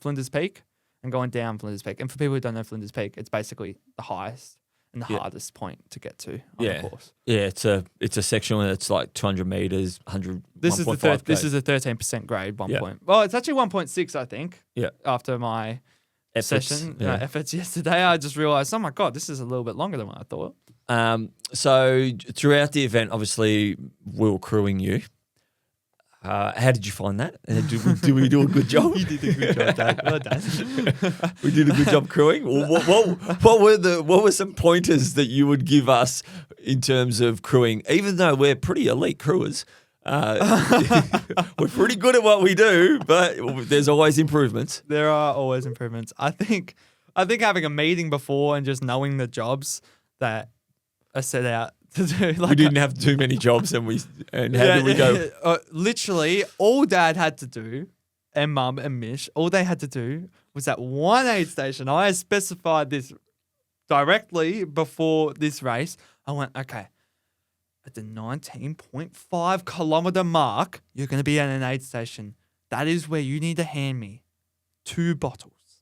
S2: Flinders Peak and going down Flinders Peak. And for people who don't know Flinders Peak, it's basically the highest and the hardest point to get to on the course. Yeah,
S1: it's a section where it's like 200 meters, 100.
S2: This is a 13% grade 1 point. Well, it's actually 1.6, I think.
S1: Yeah.
S2: After my efforts yesterday, I just realized, oh my God, this is a little bit longer than what I thought.
S1: So throughout the event, obviously we were crewing you. How did you find that? Did we do a good job?
S2: You did a good job, Dad. Well done.
S1: We did a good job crewing. What were some pointers that you would give us in terms of crewing? Even though we're pretty elite crewers, we're pretty good at what we do, but there's always improvements.
S2: There are always improvements. I think having a meeting before and just knowing the jobs that are set out to do.
S1: We didn't have too many jobs, and how did we go?
S2: Literally, all Dad had to do, and Mum and Mish, all they had to do was at one aid station. I specified this directly before this race. I went, okay, at the 19.5 kilometer mark, you're going to be at an aid station. That is where you need to hand me 2 bottles.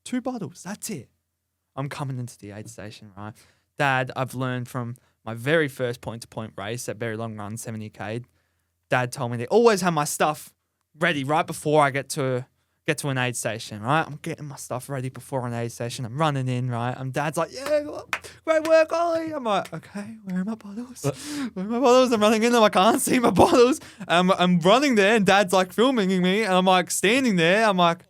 S2: 2 bottles, that's it. I'm coming into the aid station, right? Dad, I've learned from my very first point-to-point race at Very Long Run, 70K. Dad told me to always have my stuff ready right before I get to an aid station, right? I'm getting my stuff ready before an aid station. I'm running in, right? And Dad's like, yeah, great work, Ollie. I'm like, okay, where are my bottles? Where are my bottles? I'm running in and I can't see my bottles. I'm running there and Dad's like filming me and I'm like standing there. I'm like,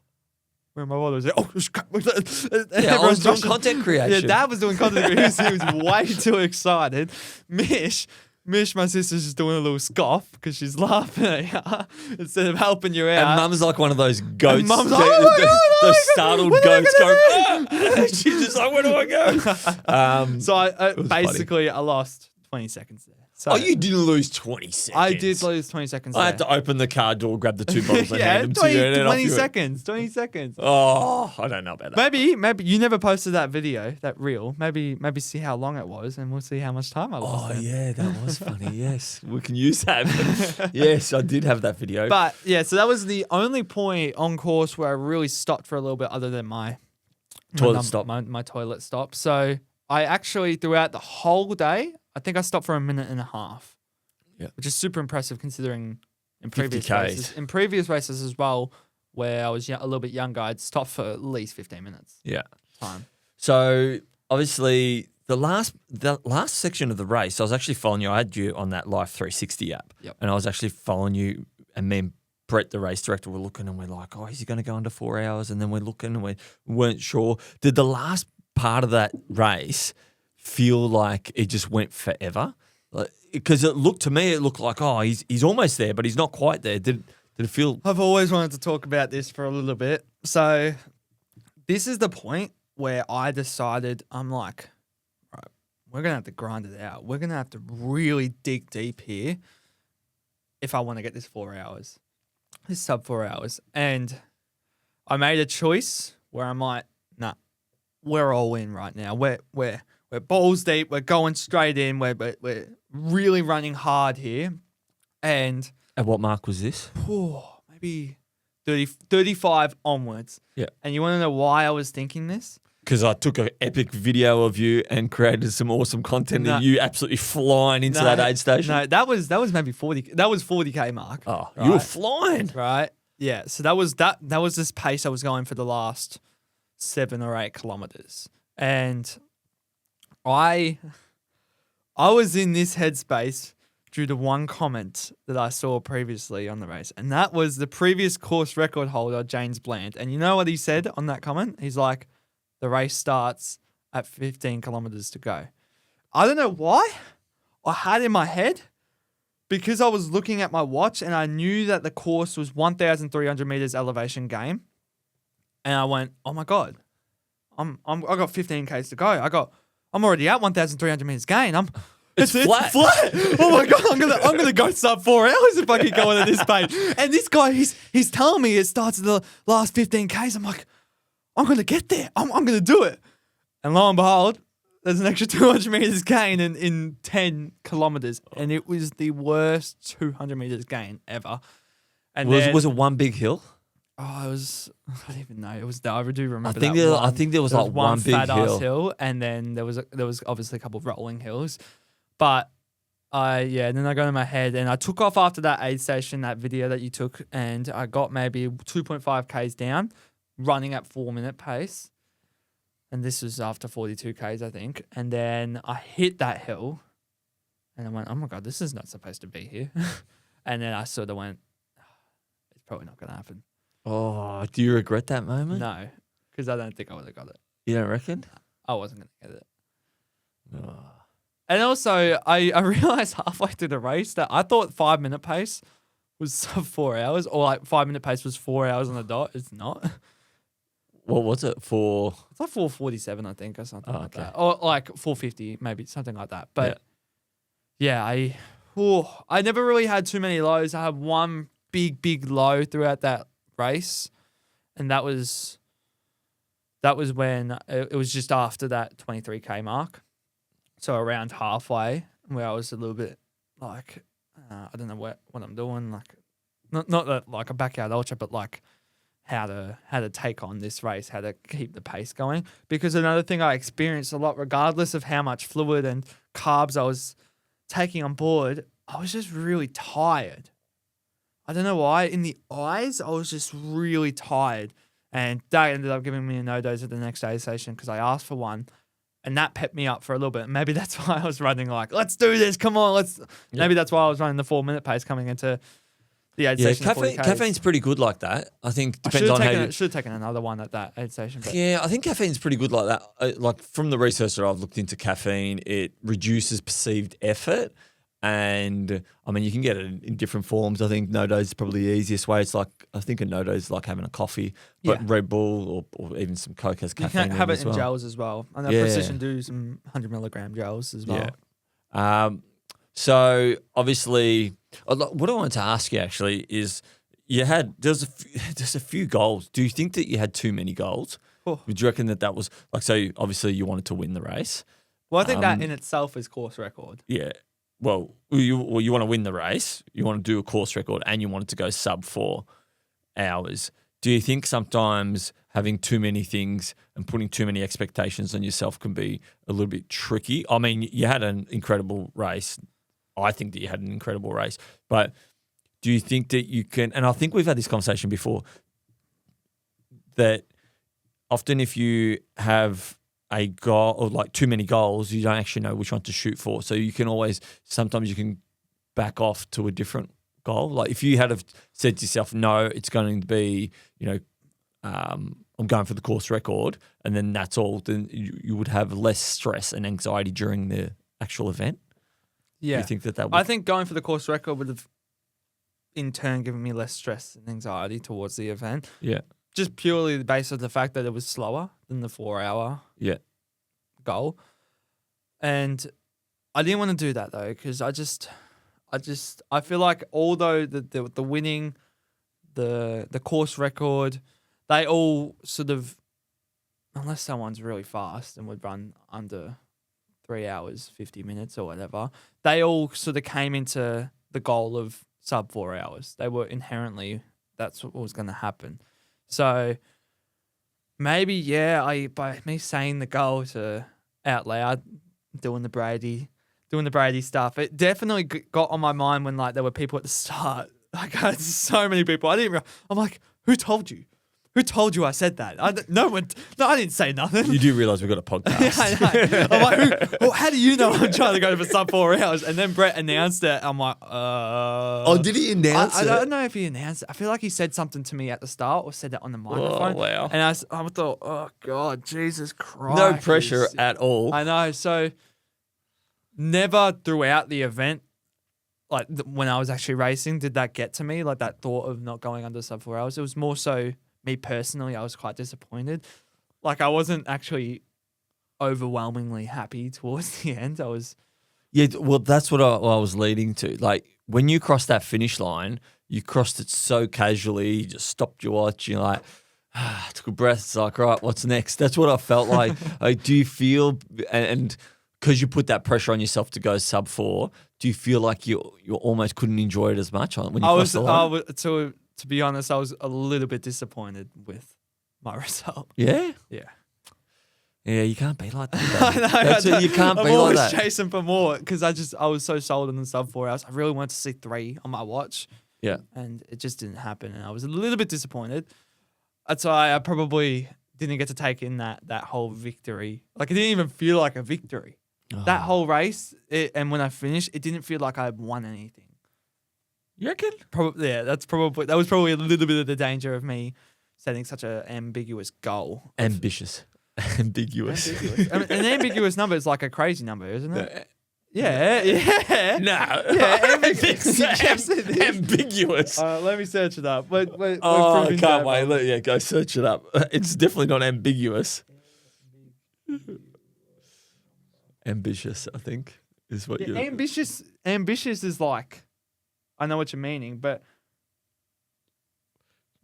S2: Where my father was like,
S1: Yeah, I was doing content creation.
S2: Yeah, Dad was doing content creation. He was way too excited. Mish, my sister's just doing a little scoff because she's laughing at you instead of helping you out.
S1: And Mum's like one of those goats.
S2: And Mum's like, oh my God,
S1: those startled goats going, ah! She's just like, where do I go?
S2: So I
S1: funny.
S2: I lost 20 seconds there. So
S1: Oh, you didn't lose 20 seconds.
S2: I did lose 20 seconds there.
S1: I had to open the car door, grab the 2 bottles and hand them
S2: 20,
S1: to you. And then off
S2: 20
S1: you went.
S2: seconds. 20 seconds.
S1: Oh, I don't know about that.
S2: Maybe you never posted that video, that reel. Maybe see how long it was, and we'll see how much time I lost.
S1: Oh,
S2: then.
S1: yeah, that was funny. Yes, we can use that. Yes, I did have that video.
S2: But yeah, so that was the only point on course where I really stopped for a little bit, other than my
S1: Toilet stop.
S2: My toilet stop. So I actually, throughout the whole day, I think I stopped for a minute and a half.
S1: Yeah.
S2: Which is super impressive considering in previous
S1: 50Ks.
S2: races. In previous races as well, where I was a little bit younger, I'd stop for at least 15 minutes
S1: Yeah.
S2: time.
S1: So obviously the last section of the race, I was actually following you. I had you on that Life 360 app.
S2: Yep.
S1: And I was actually following you, and me and Brett, the race director, were looking and we're like, oh, is he going to go under 4 hours? And then we're looking and we weren't sure. Did the last part of that race feel like it just went forever? Because it looked like, oh, he's almost there, but he's not quite there. Did it feel?
S2: I've always wanted to talk about this for a little bit. So this is the point where I decided, I'm like, right, we're going to have to grind it out. We're going to have to really dig deep here if I want to get this 4 hours, this sub 4 hours. And I made a choice where I'm like, nah, we're all in right now. We're balls deep. We're going straight in. We're really running hard here. And
S1: At what mark was this?
S2: maybe 35 onwards.
S1: Yeah.
S2: And you want to know why I was thinking this?
S1: Because I took an epic video of you and created some awesome content
S2: No.
S1: of you absolutely flying into that aid station.
S2: No, that was maybe 40. That was 40K mark.
S1: Oh,
S2: right?
S1: you were flying.
S2: Right. Yeah. So that was this pace I was going for the last 7 or 8 kilometers. And I was in this headspace due to one comment that I saw previously on the race. And that was the previous course record holder, James Bland. And you know what he said on that comment? He's like, the race starts at 15 kilometers to go. I don't know why. I had in my head, because I was looking at my watch and I knew that the course was 1,300 meters elevation gain. And I went, oh my God, I got 15 Ks to go. I'm already at 1,300 meters gain.
S1: It's flat.
S2: Oh my God, I'm gonna go sub 4 hours if I keep going at this pace. And this guy, he's telling me it starts at the last 15 Ks. I'm like, I'm gonna get there. I'm gonna do it. And lo and behold, there's an extra 200 meters gain in 10 kilometers, and it was the worst 200 meters gain ever. And
S1: Was it one big hill?
S2: Oh, it was. I don't even know. It was. I do remember.
S1: I think there was like one big
S2: fat ass
S1: hill.
S2: hill, and then there was obviously a couple of rolling hills, but then I got in my head, and I took off after that aid station, that video that you took, and I got maybe 2.5 Ks down, running at 4-minute pace, and this was after 42 Ks, I think, and then I hit that hill, and I went, oh my God, this is not supposed to be here, and then I sort of went, it's probably not going to happen.
S1: Oh, do you regret that moment?
S2: No, because I don't think I would have got it.
S1: You don't reckon?
S2: I wasn't going to get it.
S1: Oh.
S2: And also, I realized halfway through the race that I thought 5-minute pace was sub 4 hours, or like 5-minute pace was 4 hours on the dot. It's not.
S1: What was it for?
S2: It's like 4:47, I think, or something like
S1: okay.
S2: that. Or like 4:50, maybe something like that. But yeah, I never really had too many lows. I had one big low throughout that race, and that was when it was just after that 23K mark. So around halfway, where I was a little bit like, I don't know what I'm doing, like not that like a backyard ultra, but like how to take on this race, how to keep the pace going. Because another thing I experienced a lot, regardless of how much fluid and carbs I was taking on board, I was just really tired. I don't know why. In the eyes, I was just really tired. And Dad ended up giving me a no-dose at the next aid station because I asked for one. And that pepped me up for a little bit. Maybe that's why I was running like, let's do this. Come on, Maybe that's why I was running the 4-minute pace coming into the aid
S1: Yeah,
S2: station. at 40 Ks.
S1: caffeine's pretty good like that. I think
S2: I
S1: depends on how you...
S2: should have taken another one at that aid station. But
S1: Yeah, I think caffeine's pretty good like that. Like from the research that I've looked into caffeine, it reduces perceived effort. And I mean, you can get it in different forms. I think no dose is probably the easiest way. It's like, I think a no dose is like having a coffee, but
S2: Yeah.
S1: Red Bull or even some Coke has
S2: you
S1: caffeine
S2: can have
S1: in
S2: it
S1: as
S2: in
S1: well.
S2: gels as well. I know
S1: Yeah.
S2: Precision do some 100 milligram gels as well.
S1: Yeah. So obviously, what I wanted to ask you actually is, there's a few goals. Do you think that you had too many goals?
S2: Oh.
S1: Would you reckon that was like, so obviously you wanted to win the race?
S2: Well, I think that in itself is course record.
S1: Yeah. Well, you want to win the race, you want to do a course record, and you want it to go sub 4 hours. Do you think sometimes having too many things and putting too many expectations on yourself can be a little bit tricky? I mean, you had an incredible race. I think that you had an incredible race. But do you think that you can, and I think we've had this conversation before, that often if you have a goal or like too many goals, you don't actually know which one to shoot for. So you can sometimes you can back off to a different goal. Like if you had have said to yourself, no, it's going to be, I'm going for the course record, and then that's all, then you would have less stress and anxiety during the actual event.
S2: Yeah.
S1: Do you think that would...
S2: I think going for the course record would have in turn given me less stress and anxiety towards the event.
S1: Yeah.
S2: Just purely based on the fact that it was slower than the 4-hour goal. And I didn't want to do that though, because I feel like although the winning, the course record, they all sort of, unless someone's really fast and would run under 3 hours, 50 minutes or whatever, they all sort of came into the goal of sub 4 hours. They were inherently, that's what was going to happen. So maybe, by me saying the goal out loud, doing the Brady stuff, it definitely got on my mind when like there were people at the start. Like I had so many people. I'm like, who told you? Who told you I said that? I didn't say nothing.
S1: You do realise we've got a podcast.
S2: I know. I'm like, how do you know I'm trying to go for sub 4 hours? And then Brett announced it. I'm like,
S1: Oh, did he announce it?
S2: I don't know if he announced it. I feel like he said something to me at the start or said it on the microphone.
S1: Oh, wow.
S2: And I thought, oh, God, Jesus Christ.
S1: No pressure at all.
S2: I know. So never throughout the event, like when I was actually racing, did that get to me? Like that thought of not going under sub 4 hours. It was more so me personally, I was quite disappointed. Like I wasn't actually overwhelmingly happy towards the end. I was...
S1: Yeah, well, that's what I was leading to. Like when you crossed that finish line, you crossed it so casually, you just stopped your watch, you're like, took a breath, it's like, right, what's next? That's what I felt like. Like, do you feel, and because you put that pressure on yourself to go sub 4, do you feel like you almost couldn't enjoy it as much when you crossed the line?
S2: To be honest, I was a little bit disappointed with my result.
S1: Yeah?
S2: Yeah.
S1: Yeah, you can't be like that. You can't be like that.
S2: I'm always chasing for more because I was so sold on the sub 4 hours. I really wanted to see 3 on my watch.
S1: Yeah.
S2: And it just didn't happen. And I was a little bit disappointed. That's why I probably didn't get to take in that whole victory. Like it didn't even feel like a victory. Oh. That whole race, and when I finished, it didn't feel like I won anything.
S1: You reckon?
S2: Probably, yeah. That was probably a little bit of the danger of me setting such an ambiguous goal.
S1: Ambitious. Ambiguous.
S2: I mean, an ambiguous number is like a crazy number, isn't it? Yeah.
S1: No.
S2: Yeah, yes, it is.
S1: Ambiguous.
S2: Let me search it up.
S1: I can't wait. Go search it up. It's definitely not ambiguous. Ambitious, I think, is what you're...
S2: Ambitious is like... I know what you're meaning, but...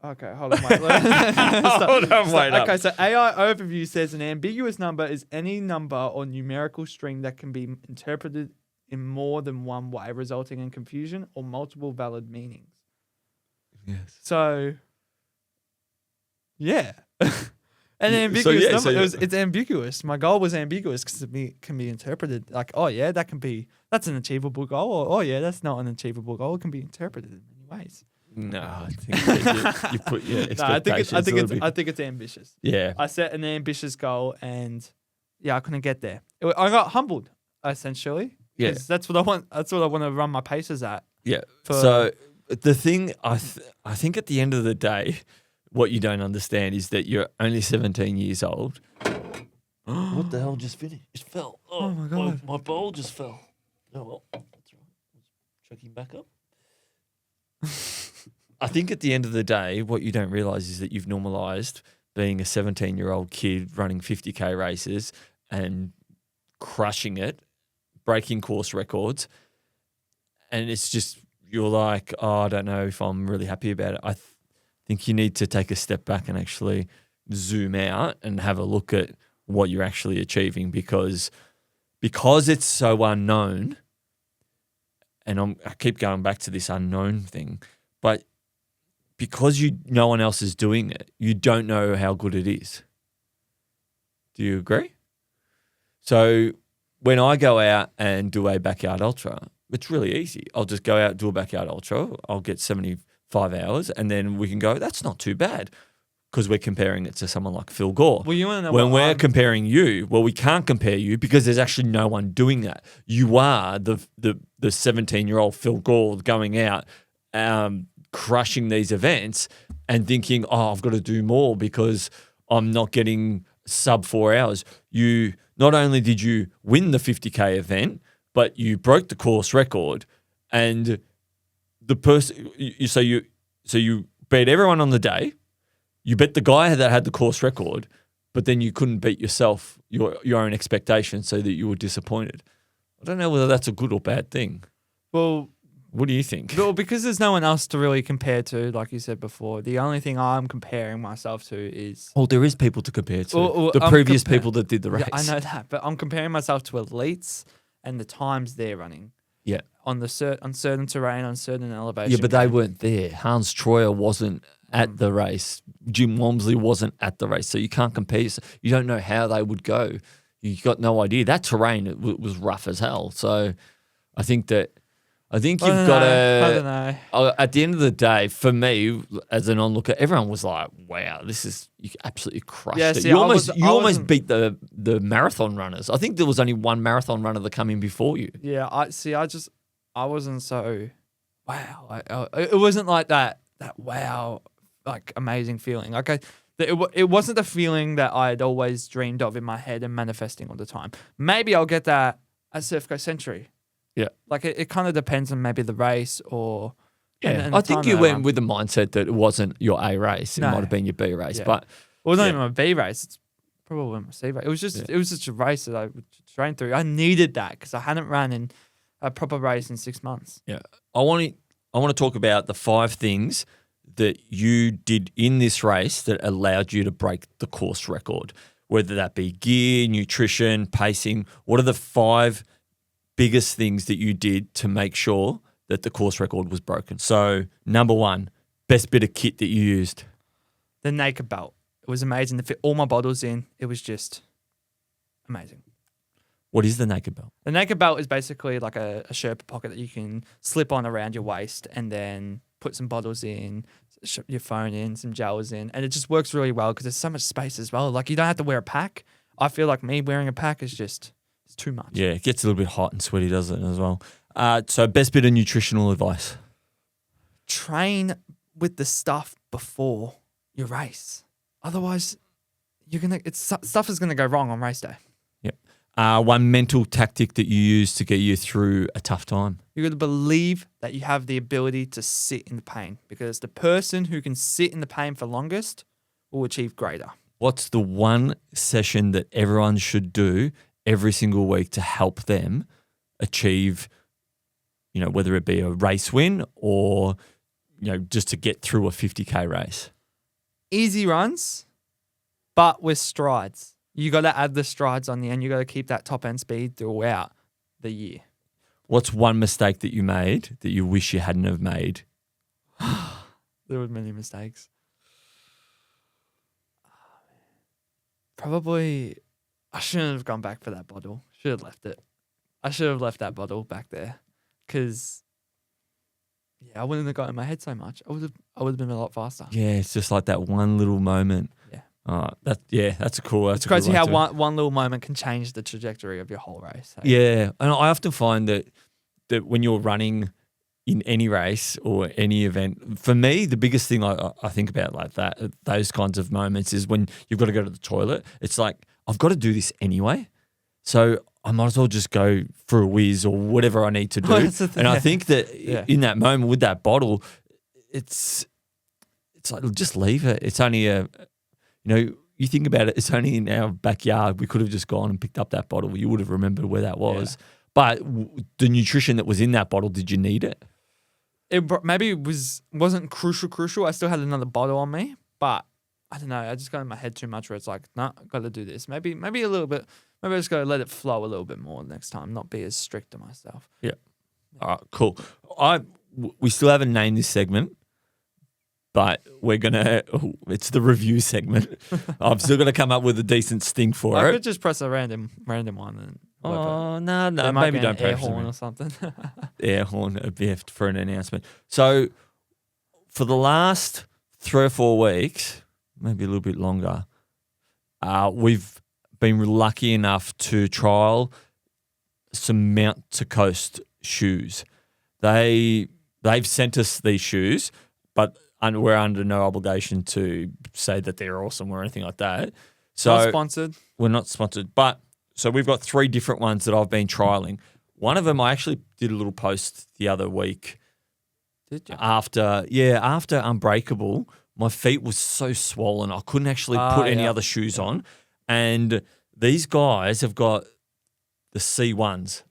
S2: Okay, hold on, wait.
S1: Wait up.
S2: Okay, so AI Overview says an ambiguous number is any number or numerical string that can be interpreted in more than one way, resulting in confusion or multiple valid meanings.
S1: Yes.
S2: So, yeah. An ambiguous number, it's ambiguous. My goal was ambiguous because it can be interpreted like, oh yeah, that's an achievable goal, or oh yeah, that's not an achievable goal. It can be interpreted in many ways.
S1: No, I think that you put your expectations.
S2: I think it's ambitious.
S1: Yeah,
S2: I set an ambitious goal, and yeah, I couldn't get there. I got humbled, essentially.
S1: Yeah,
S2: that's what I want. That's what I want to run my paces at.
S1: Yeah. So the thing I think at the end of the day, what you don't understand is that you're only 17 years old. What the hell just finished? It fell.
S2: Oh my God.
S1: My bowl just fell. Oh well, that's right. Checking back up. I think at the end of the day, what you don't realize is that you've normalized being a 17-year-old kid running 50K races and crushing it, breaking course records. And it's just, you're like, oh, I don't know if I'm really happy about it. I think you need to take a step back and actually zoom out and have a look at what you're actually achieving because it's so unknown. And I keep going back to this unknown thing, but because no one else is doing it, you don't know how good it is. Do you agree? So when I go out and do a backyard ultra, it's really easy. I'll just go out and do a backyard ultra. I'll get 75 hours and then we can go, that's not too bad because we're comparing it to someone like Phil Gore.
S2: Well, you want to know
S1: when we're comparing you, well, we can't compare you because there's actually no one doing that. You are the 17-year-old Phil Gore going out crushing these events and thinking, oh, I've got to do more because I'm not getting sub 4 hours. You not only did you win the 50K event, but you broke the course record, and the person so you beat everyone on the day. You bet the guy that had the course record, but then you couldn't beat yourself, your own expectations, so that you were disappointed. I don't know whether that's a good or bad thing.
S2: Well,
S1: what do you think?
S2: Well, because there's no one else to really compare to, like you said before. The only thing I'm comparing myself to is...
S1: Well, there is people to compare to. The previous people that did the race.
S2: Yeah, I know that, but I'm comparing myself to elites and the times they're running.
S1: Yeah.
S2: On certain terrain, on certain elevation.
S1: Yeah, but they weren't there. Hans Troyer wasn't at the race. Jim Walmsley wasn't at the race. So you can't compare. You don't know how they would go. You got no idea. That terrain was rough as hell. So I think you've got to...
S2: I don't know.
S1: At the end of the day, for me, as an onlooker, everyone was like, wow, you absolutely crushed it.
S2: See,
S1: You almost beat the marathon runners. I think there was only one marathon runner that came in before you.
S2: Yeah, I wasn't so, wow. It wasn't like that wow, like amazing feeling. Like it wasn't the feeling that I'd always dreamed of in my head and manifesting all the time. Maybe I'll get that at Surf Coast Century.
S1: Yeah. Like
S2: it kind of depends on maybe the race or...
S1: Yeah,
S2: and
S1: I think you went with the mindset that it wasn't your A race. It might have been your B race. Yeah. But
S2: well, not even my B race. It's probably my C race. It was just a race that I would train through. I needed that because I hadn't run in a proper race in 6 months.
S1: Yeah. I want to talk about the 5 things that you did in this race that allowed you to break the course record, whether that be gear, nutrition, pacing. What are the 5 biggest things that you did to make sure that the course record was broken? So, number 1, best bit of kit that you used.
S2: The naked belt. It was amazing to fit all my bottles in. It was just amazing.
S1: What is the naked belt?
S2: The naked belt is basically like a Sherpa pocket that you can slip on around your waist and then put some bottles in, your phone in, some gels in, and it just works really well because there's so much space as well. Like you don't have to wear a pack. I feel like me wearing a pack is just... it's too much.
S1: Yeah, it gets a little bit hot and sweaty, doesn't it, as well? So best bit of nutritional advice.
S2: Train with the stuff before your race. Otherwise, stuff is gonna go wrong on race day.
S1: Yep. One mental tactic that you use to get you through a tough time.
S2: You got to believe that you have the ability to sit in the pain because the person who can sit in the pain for longest will achieve greater.
S1: What's the one session that everyone should do every single week to help them achieve, whether it be a race win or, just to get through a 50K race?
S2: Easy runs, but with strides. You got to add the strides on the end. You got to keep that top end speed throughout the year.
S1: What's one mistake that you made that you wish you hadn't have made?
S2: There were many mistakes. Probably, I shouldn't have gone back for that bottle. Should have left it. I should have left that bottle back there because, I wouldn't have got in my head so much. I would have been a lot faster.
S1: Yeah, it's just like that one little moment.
S2: Yeah.
S1: That's cool. That's
S2: crazy how one little moment can change the trajectory of your whole race.
S1: Hey? Yeah, and I often find that when you're running, in any race or any event, for me, the biggest thing I think about like that, those kinds of moments is when you've got to go to the toilet. It's like, I've got to do this anyway. So I might as well just go for a whiz or whatever I need to do. And I think that in that moment with that bottle, it's like, just leave it. It's only you think about it, it's only in our backyard. We could have just gone and picked up that bottle. You would have remembered where that was. Yeah. But the nutrition that was in that bottle, did you need it?
S2: Maybe it wasn't crucial. I still had another bottle on me, but I don't know. I just got in my head too much where it's like, nah, got to do this. Maybe a little bit. Maybe I just got to let it flow a little bit more next time, not be as strict on myself.
S1: Yeah. All right, cool. We still haven't named this segment, but it's the review segment. I'm still going to come up with a decent sting for it.
S2: I could just press a random one. And
S1: no, maybe don't press
S2: air horn or something.
S1: Air horn for an announcement. So for the last 3 or 4 weeks, maybe a little bit longer, we've been lucky enough to trial some Mount to Coast shoes. They've sent us these shoes, but we're under no obligation to say that they're awesome or anything like that. So
S2: not sponsored.
S1: We're not sponsored, but so we've got 3 different ones that I've been trialing. One of them I actually did a little post the other week.
S2: Did you?
S1: After Unbreakable, my feet was so swollen I couldn't actually put any other shoes on. And these guys have got the C1s,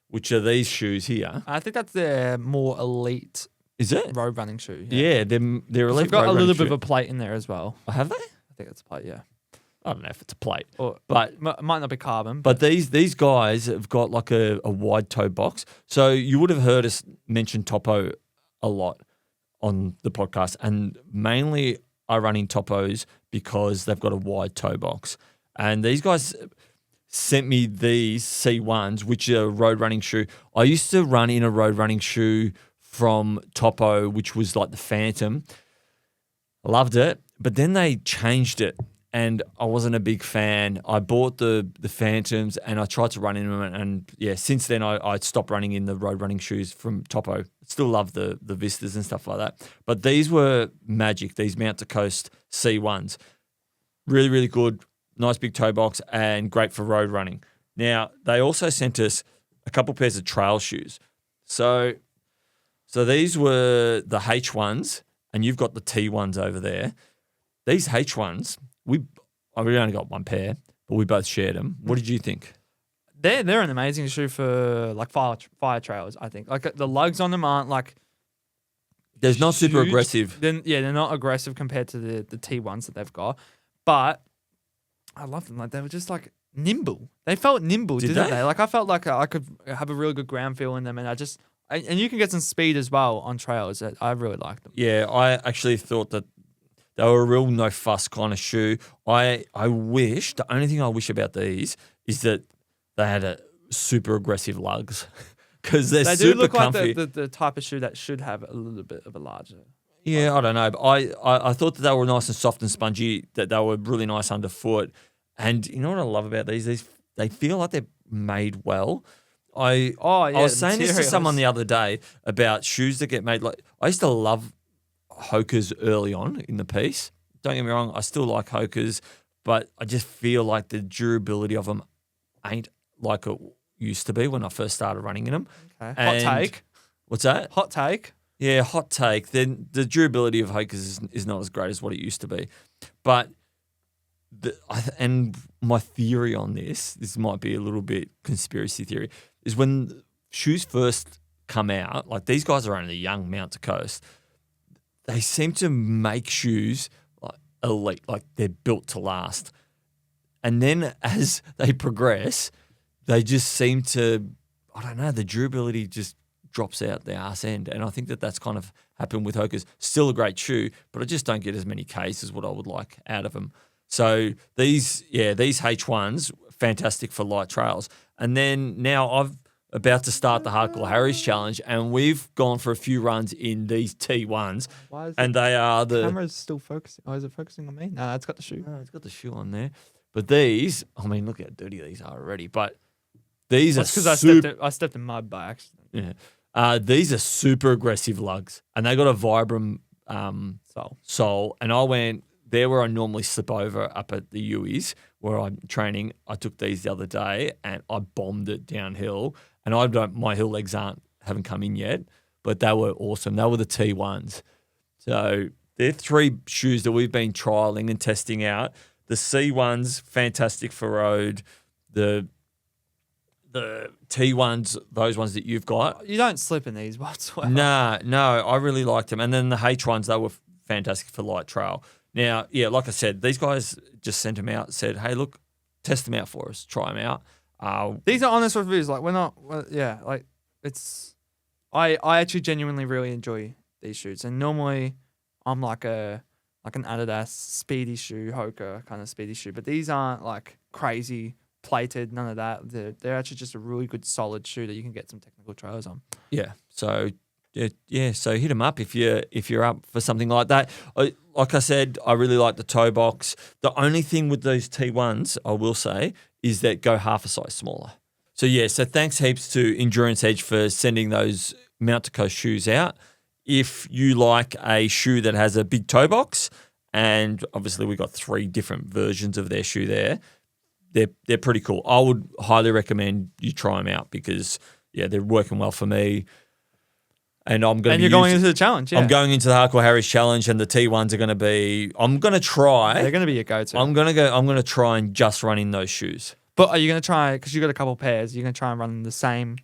S1: which are these shoes here.
S2: I think that's their more elite.
S1: Is it?
S2: Road running shoe.
S1: Yeah, they're elite.
S2: They've got a little bit of a plate in there as well.
S1: Oh, have they?
S2: I think it's a plate, yeah.
S1: I don't know if it's a plate,
S2: but it might not be carbon.
S1: But these guys have got like a wide toe box. So you would have heard us mention Topo a lot on the podcast, and mainly I run in Topos because they've got a wide toe box. And these guys sent me these C1s, which are a road running shoe. I used to run in a road running shoe from Topo, which was like the Phantom. I loved it, but then they changed it. And I wasn't a big fan. I bought the Phantoms and I tried to run in them. And since then I stopped running in the road running shoes from Topo. Still love the Vistas and stuff like that. But these were magic, these Mount to Coast C1s. Really, really good, nice big toe box and great for road running. Now, they also sent us a couple pairs of trail shoes. So these were the H1s and you've got the T1s over there. These H1s, we only got one pair, but we both shared them. What did you think?
S2: They're an amazing shoe for like fire trails, I think. Like the lugs on them aren't like
S1: there's not super aggressive.
S2: They're not aggressive compared to the T1s that they've got. But I love them. Like they were just like nimble. They felt nimble, didn't they? Like I felt like I could have a really good ground feel in them, and and you can get some speed as well on trails. I really like them.
S1: Yeah, I actually thought that they were a real no fuss kind of shoe. The only thing I wish about these is that they had a super aggressive lugs because they're super
S2: do look
S1: comfy.
S2: Like the type of shoe that should have a little bit of a larger.
S1: Yeah, I don't know. But I thought that they were nice and soft and spongy, that they were really nice underfoot. And you know what I love about these? They feel like they're made well. I was saying this to someone the other day about shoes that get made. Like I used to love Hoka's early on in the piece. Don't get me wrong, I still like Hoka's, but I just feel like the durability of them ain't like it used to be when I first started running in them.
S2: Okay. Hot take.
S1: What's that?
S2: Hot take.
S1: Yeah, hot take. Then the durability of Hoka's is not as great as what it used to be. But and my theory on this might be a little bit conspiracy theory, is when shoes first come out, like these guys are only young, Mount to Coast, they seem to make shoes like elite, like they're built to last. And then as they progress, they just seem to, I don't know, the durability just drops out the arse end. And I think that that's kind of happened with Hoka's. Still a great shoe, but I just don't get as many Ks as what I would like out of them. So these H1s, fantastic for light trails. And then now I'm about to start the Hardcore Harry's Challenge, and we've gone for a few runs in these T1s. And they are the
S2: camera's still focusing. Oh, is it focusing on me? No, it's got the shoe.
S1: No, it's got the shoe on there. But these, I mean, look how dirty these are already. But these are
S2: because
S1: super.
S2: I stepped in mud by accident.
S1: Yeah, These are super aggressive lugs, and they got a Vibram sole. And I went there where I normally slip over up at the Uis where I'm training. I took these the other day and I bombed it downhill. And my hill legs haven't come in yet, but they were awesome. They were the T1s. So they're 3 shoes that we've been trialing and testing out. The C1s, fantastic for road. The T1s, those ones that you've got.
S2: You don't slip in these whatsoever.
S1: No, I really liked them. And then the H1s, they were fantastic for light trail. Now, yeah, like I said, these guys just sent them out, said, hey, look, test them out for us, try them out.
S2: These are honest reviews. Like, I actually genuinely really enjoy these shoes. And normally I'm like an Adidas speedy shoe, Hoka kind of speedy shoe. But these aren't like crazy plated, none of that. They're actually just a really good solid shoe that you can get some technical trails on.
S1: Yeah. So so hit them up if you're up for something like that. Like I said, I really like the toe box. The only thing with those T1s, I will say, is that go half a size smaller. So thanks heaps to Endurance Edge for sending those Mount to Coast shoes out. If you like a shoe that has a big toe box, and obviously we've got 3 different versions of their shoe there, they're pretty cool. I would highly recommend you try them out because, they're working well for me. And
S2: you're going into the challenge, yeah.
S1: I'm going into the Hardcore Harry's challenge, and the T1s are going to be. I'm going to try.
S2: They're going to be your go-to.
S1: I'm going to try and just run in those shoes.
S2: But are you going to try, because you got a couple pairs, you're going to try and run the same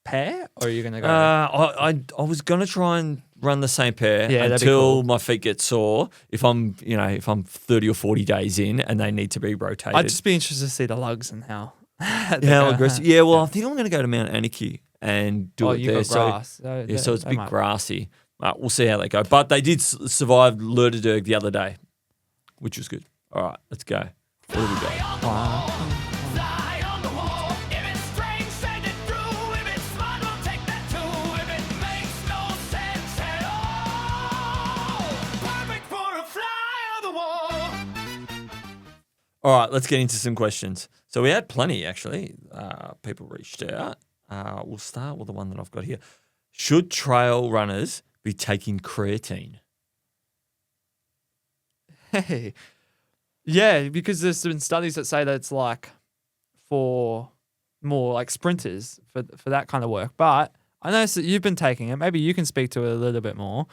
S2: pair, or are you going to go?
S1: I was going to try and run the same pair until my feet get sore. If I'm 30 or 40 days in and they need to be rotated,
S2: I'd just be interested to see the lugs and how
S1: aggressive. Yeah, well, I think I'm going to go to Mount Anarchy and do it there.
S2: Grass.
S1: So it's a bit grassy. We'll see how they go. But they did survive Lerderderg the other day, which was good. All right, let's go. What do we got? All right, let's get into some questions. So we had plenty, actually. People reached out. We'll start with the one that I've got here. Should trail runners be taking creatine?
S2: Hey. Yeah, because there's been studies that say that it's like for more like sprinters for that kind of work. But I noticed that you've been taking it. Maybe you can speak to it a little bit more.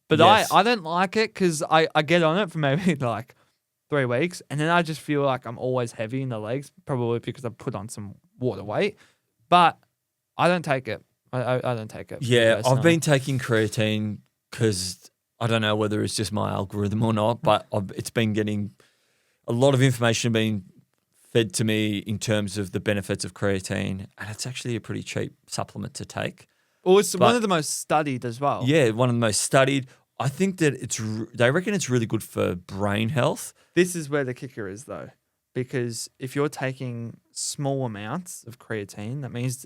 S2: But yes. I don't like it because I get on it for maybe like 3 weeks, and then I just feel like I'm always heavy in the legs, probably because I put on some water weight. But I don't take it. I don't take it.
S1: Yeah, I've been taking creatine because I don't know whether it's just my algorithm or not, but it's been getting a lot of information being fed to me in terms of the benefits of creatine, and it's actually a pretty cheap supplement to take.
S2: Well, it's one of the most studied as well.
S1: Yeah, one of the most studied. I think that they reckon it's really good for brain health.
S2: This is where the kicker is, though, because if you're taking small amounts of creatine, that means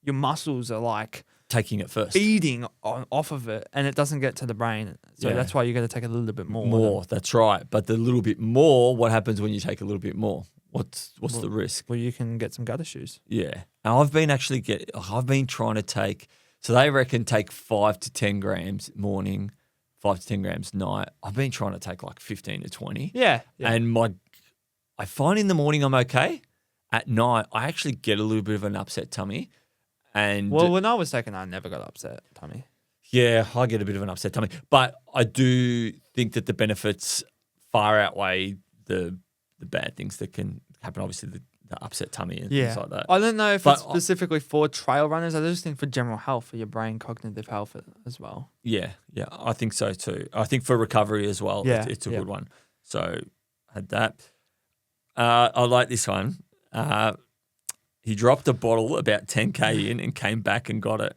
S2: your muscles are like
S1: taking it first,
S2: feeding off of it, and it doesn't get to the brain. So that's why you got to take a little bit more.
S1: More, that's right. But the little bit more, what happens when you take a little bit more? What's the risk?
S2: Well, you can get some gut issues.
S1: Yeah, and I've been trying to take. So they reckon take 5 to 10 grams morning, 5 to 10 grams night. I've been trying to take like 15 to 20.
S2: Yeah.
S1: And I find in the morning I'm okay. At night, I actually get a little bit of an upset tummy. And
S2: when I was taking, I never got upset tummy.
S1: Yeah, I get a bit of an upset tummy. But I do think that the benefits far outweigh the bad things that can happen. Obviously, the upset tummy and things like that.
S2: I don't know if it's specifically for trail runners. I just think for general health, for your brain, cognitive health as well.
S1: Yeah, I think so too. I think for recovery as well, it's a good one. So I had that. I like this one. He dropped a bottle about 10K in and came back and got it.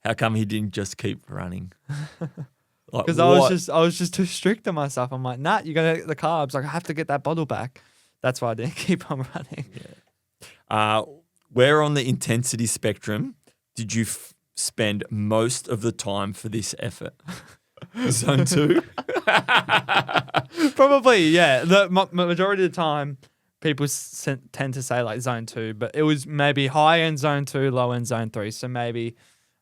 S1: How come he didn't just keep running?
S2: Because I was just too strict on myself. I'm like, nah, you're gonna get the carbs. Like, I have to get that bottle back. That's why I didn't keep on running.
S1: Yeah. Where on the intensity spectrum did you spend most of the time for this effort? Zone 2?
S2: Probably, yeah. The majority of the time, people tend to say like zone 2, but it was maybe high end zone 2, low end zone 3. So maybe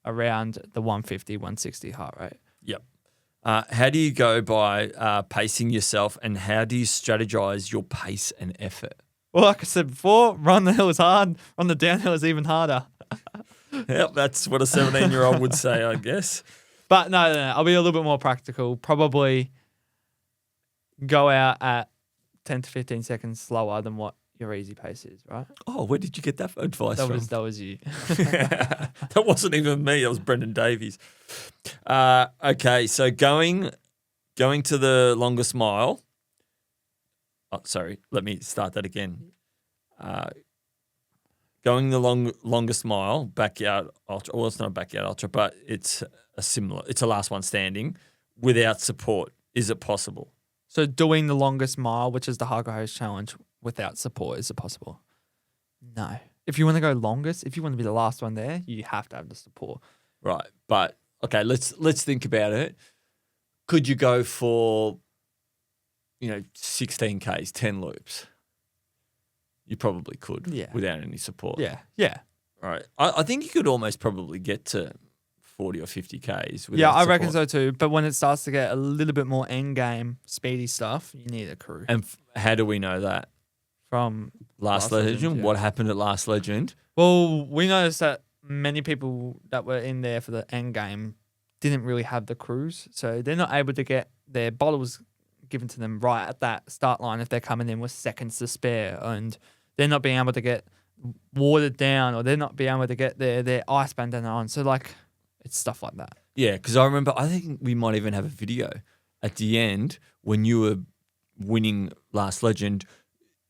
S2: around the 150, 160 heart rate.
S1: Yep. How do you go by pacing yourself, and how do you strategize your pace and effort?
S2: Well, like I said before, run the hill is hard. Run the downhill is even harder.
S1: Yep, that's what a 17-year-old would say, I guess.
S2: But no, I'll be a little bit more practical. Probably go out at 10 to 15 seconds slower than what your easy pace is, right?
S1: Oh, where did you get that advice from?
S2: That was you.
S1: That wasn't even me. That was Brendan Davies. Okay, so going to the longest mile. Oh, sorry. Let me start that again. Going the longest mile, backyard ultra. Well, it's not a backyard ultra, but it's a last one standing without support. Is it possible?
S2: So doing the longest mile, which is the Hardcore Host Challenge, without support, is it possible? No. If you want to go longest, if you want to be the last one there, you have to have the support.
S1: Right. But okay, let's think about it. Could you go for 16 Ks, 10 loops? You probably could, without any support.
S2: Yeah.
S1: Right. I think you could almost probably get to 40 or 50 Ks.
S2: Yeah, I reckon so too. But when it starts to get a little bit more end game, speedy stuff, you need a crew.
S1: And how do we know that?
S2: From
S1: Last Legend? Yeah. What happened at Last Legend?
S2: Well, we noticed that many people that were in there for the end game didn't really have the crews. So they're not able to get their bottles given to them right at that start line if they're coming in with seconds to spare. And they're not being able to get watered down, or they're not being able to get their ice bandana on. So, it's stuff like that.
S1: Yeah, because I remember, I think we might even have a video at the end when you were winning Last Legend.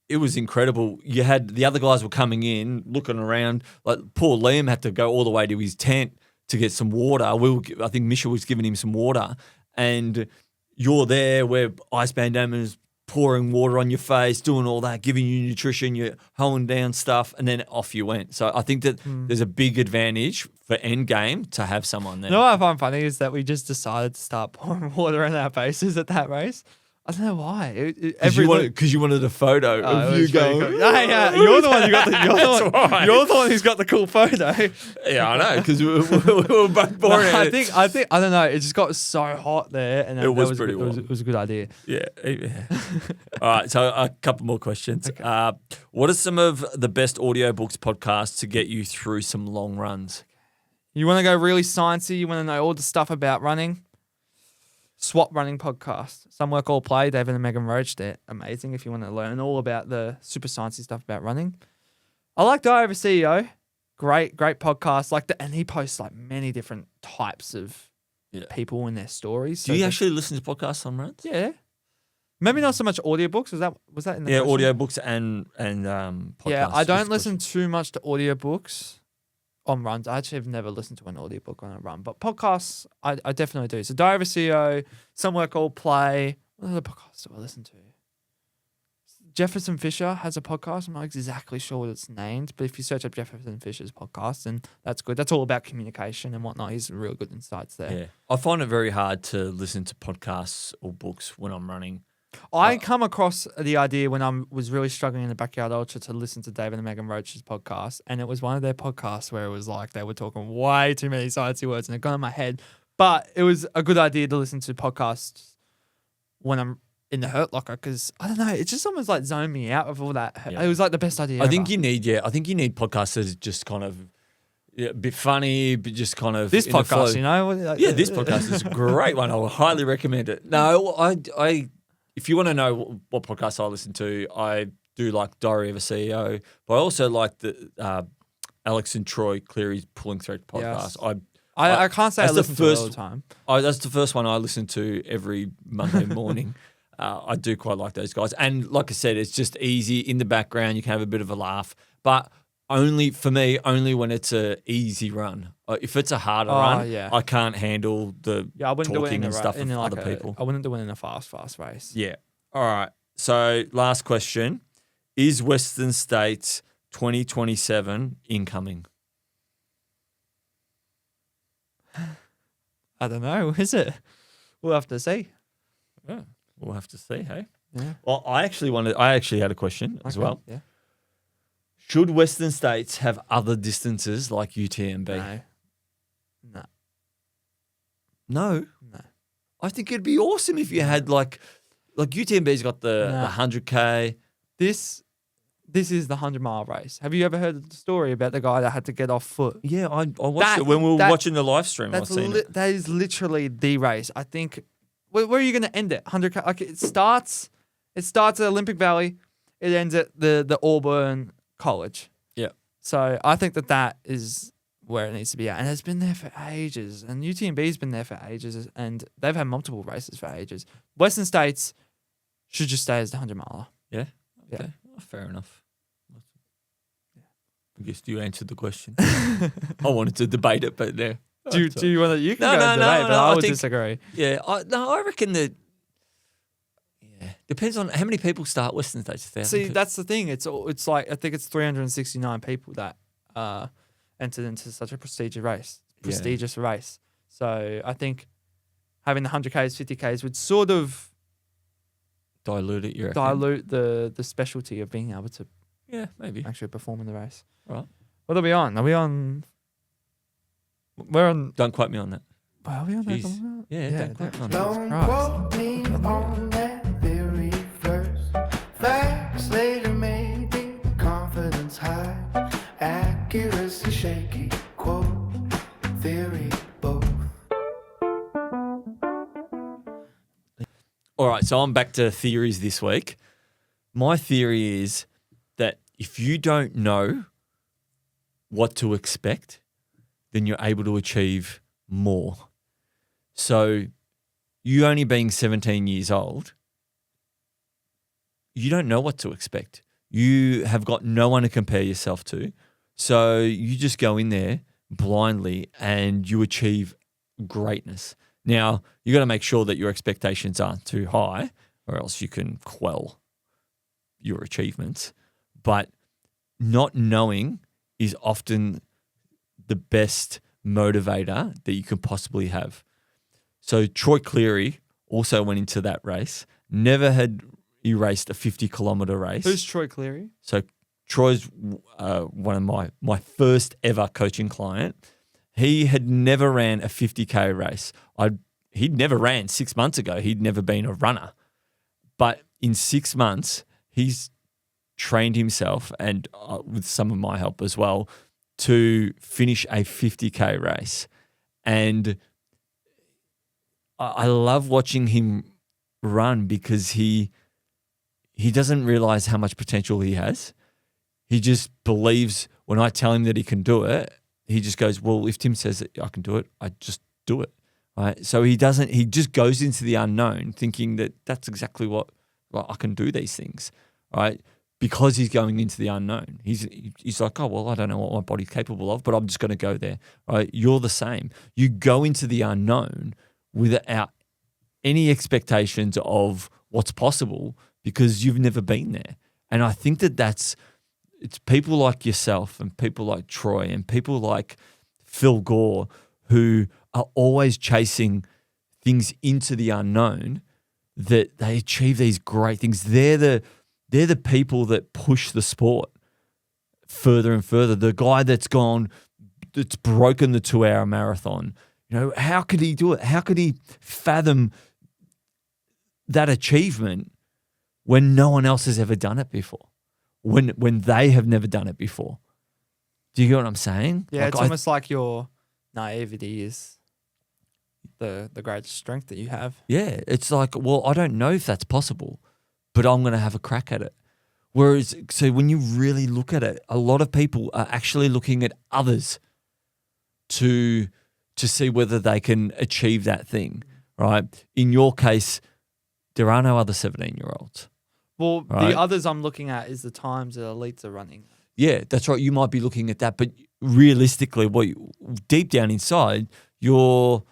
S1: It was incredible. You had the other guys were coming in, looking around. Like poor Liam had to go all the way to his tent to get some water. I think Misha was giving him some water, and you're there where ice bandanas pouring water on your face, doing all that, giving you nutrition, you're holding down stuff, and then off you went. So I think that there's a big advantage for end game to have someone there.
S2: You know what I find funny is that we just decided to start pouring water on our faces at that race. I don't know why.
S1: Because you wanted a photo of you going.
S2: Cool. Yeah, you're the one who got the. You're the one who's got the cool photo.
S1: Yeah, I know, because we were both boring.
S2: I think I don't know. It just got so hot there, and
S1: it was pretty warm.
S2: It was a good idea.
S1: Yeah. All right, so a couple more questions. Okay. What are some of the best audiobooks podcasts to get you through some long runs?
S2: You want to go really sciencey. You want to know all the stuff about running. SWAT running podcast. Some Work All Play, David and Megan Roach. They're amazing if you want to learn all about the super sciencey stuff about running. I like Diary of a CEO. Great podcast. And he posts many different types of people and their stories.
S1: Do you actually listen to podcasts on runs?
S2: Yeah. Maybe not so much audiobooks. Was that in the question?
S1: Audiobooks and podcasts.
S2: Yeah, I don't listen too much to audiobooks on runs. I actually have never listened to an audiobook on a run, but podcasts, I definitely do. So Diary of a CEO, Some Work All Play. What other podcasts do I listen to? Jefferson Fisher has a podcast. I'm not exactly sure what it's named, but if you search up Jefferson Fisher's podcast, then that's good. That's all about communication and whatnot. He's real good insights there.
S1: Yeah. I find it very hard to listen to podcasts or books when I'm running.
S2: I come across the idea when I was really struggling in the Backyard Ultra to listen to David and Megan Roach's podcast, and it was one of their podcasts where it was they were talking way too many sciencey words, and it got in my head. But it was a good idea to listen to podcasts when I'm in the Hurt Locker, because I don't know, it just almost zoned me out of all that. Yeah. It was the best idea.
S1: I think you need podcasts that are just kind of a bit funny, but just kind of
S2: this podcast,
S1: this podcast is a great one. I would highly recommend it. No, I. If you want to know what podcasts I listen to, I do like Diary of a CEO, but I also like the Alex and Troy Cleary's Pulling Thread podcast.
S2: Yes. I can't say I listen to it all the time.
S1: That's the first one I listen to every Monday morning. I do quite like those guys. And like I said, it's just easy in the background. You can have a bit of a laugh. But only when it's an easy run. If it's a harder run, I can't handle the talking and stuff of other people.
S2: I wouldn't do it in a fast race.
S1: Yeah. All right. So last question. Is Western States 2027 incoming?
S2: I don't know. Is it? We'll have to see.
S1: Yeah, we'll have to see, hey?
S2: Yeah.
S1: Well, I actually had a question as well.
S2: Yeah.
S1: Should Western States have other distances like UTMB?
S2: No. No.
S1: No.
S2: No.
S1: I think it'd be awesome if you had like UTMB's got the 100K.
S2: This is the 100-mile race. Have you ever heard the story about the guy that had to get off foot?
S1: Yeah, I watched it when we were watching the live stream.
S2: That is literally the race. I think. Where are you going to end it? 100K. Like it starts at Olympic Valley. It ends at the Auburn College.
S1: Yeah.
S2: So I think that is where it needs to be at, and it's been there for ages. And UTMB's been there for ages, and they've had multiple races for ages. Western States should just stay as the 100-miler.
S1: Yeah. Okay.
S2: Yeah.
S1: Oh, fair enough. I guess you answered the question. I wanted to debate it, but there.
S2: Do you want to? You can go and debate, but I would disagree.
S1: Yeah, I reckon that. Yeah, depends on how many people start Western States.
S2: See, that's the thing. It's like I think it's 369 people that entered into such a prestigious race. So I think having the 100Ks, 50Ks would sort of
S1: dilute it. You
S2: dilute the specialty of being able to
S1: maybe
S2: actually perform in the race.
S1: Right.
S2: What are we on? Are we on? We're on.
S1: Don't quote me on that.
S2: Well, are we on
S1: Jeez.
S2: that?
S1: Yeah, don't quote me on that.
S3: Don't quote me on that very first. Facts later may be confidence high, accuracy shaky, quote, theory both.
S1: All right, so I'm back to theories this week. My theory is that if you don't know what to expect, then you're able to achieve more. So you only being 17 years old, you don't know what to expect. You have got no one to compare yourself to. So you just go in there blindly and you achieve greatness. Now, you got to make sure that your expectations aren't too high or else you can quell your achievements. But not knowing is often the best motivator that you can possibly have. So Troy Cleary also went into that race. Never had he raced a 50-kilometer race.
S2: Who's Troy Cleary?
S1: So Troy's one of my first ever coaching client. He had never ran a 50K race. He'd never ran 6 months ago. He'd never been a runner. But in 6 months, he's trained himself, and with some of my help as well, to finish a 50K race. And I love watching him run because he doesn't realize how much potential he has. He just believes when I tell him that he can do it, he just goes, well, if Tim says that I can do it, I just do it. Right? So he just goes into the unknown thinking that that's exactly what I can do these things. Right? Because he's going into the unknown. He's like, oh, well, I don't know what my body's capable of, but I'm just going to go there. Right? You're the same. You go into the unknown without any expectations of what's possible because you've never been there. And I think it's people like yourself and people like Troy and people like Phil Gore who are always chasing things into the unknown that they achieve these great things. They're the people that push the sport further and further. The guy that's broken the 2-hour marathon. You know, how could he do it? How could he fathom that achievement when no one else has ever done it before? When they have never done it before. Do you get what I'm saying?
S2: Yeah, it's almost like your naivety is the greatest strength that you have.
S1: Yeah, it's like, well, I don't know if that's possible, but I'm going to have a crack at it. Whereas, so when you really look at it, a lot of people are actually looking at others to see whether they can achieve that thing, right? In your case, there are no other 17-year-olds.
S2: Well,
S1: right?
S2: The others I'm looking at is the times that elites are running.
S1: Yeah, that's right. You might be looking at that, but realistically, deep down inside, your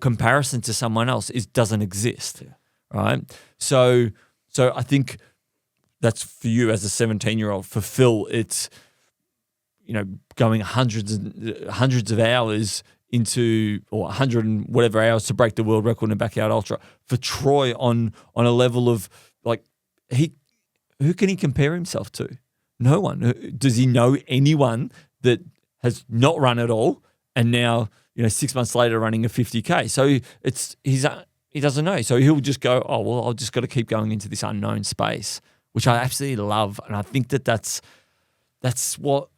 S1: comparison to someone else doesn't exist, right? So I think that's for you as a 17-year-old. For Phil, it's going hundreds of hours into, or 100 and whatever hours to break the world record in a backyard ultra. For Troy, on a level of like who can he compare himself to? No one. Does he know anyone that has not run at all and now 6 months later running a 50K. So he doesn't know. So he'll just go, oh, well, I've just got to keep going into this unknown space, which I absolutely love. And I think that's what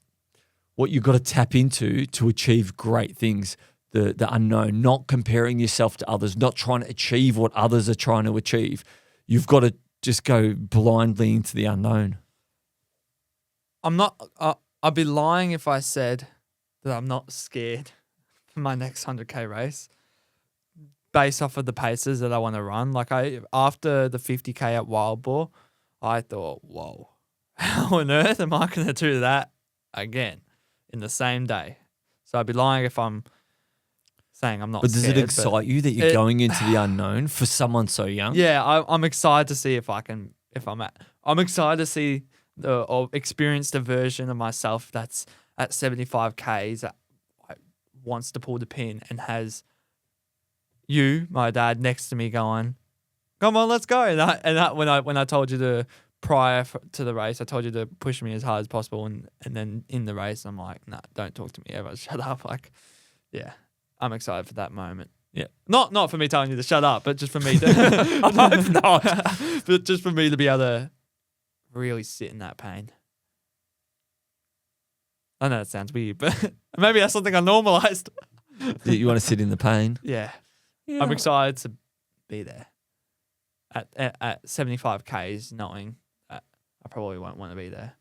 S1: you've got to tap into to achieve great things, the unknown, not comparing yourself to others, not trying to achieve what others are trying to achieve. You've got to just go blindly into the unknown.
S2: I'd be lying if I said that I'm not scared for my next 100K race based off of the paces that I want to run. Like after the 50K at Wild Boar, I thought, whoa, how on earth am I going to do that again in the same day? So I'd be lying if I'm saying I'm not scared.
S1: But does it excite you that you're going into the unknown for someone so young?
S2: Yeah, I'm excited to see I'm excited to see or experience the version of myself that's at 75Ks that wants to pull the pin and has you, my dad, next to me going, come on, let's go. And when I told you to the race, I told you to push me as hard as possible. And then in the race, I'm like, nah, don't talk to me ever. Shut up. Like, yeah, I'm excited for that moment.
S1: Yeah.
S2: Not for me telling you to shut up, but just for me to,
S1: I hope not.
S2: but just for me to be able to really sit in that pain. I know that sounds weird, but maybe that's something I normalized.
S1: You want to sit in the pain?
S2: Yeah. I'm excited to be there at 75Ks, knowing that I probably won't want to be there.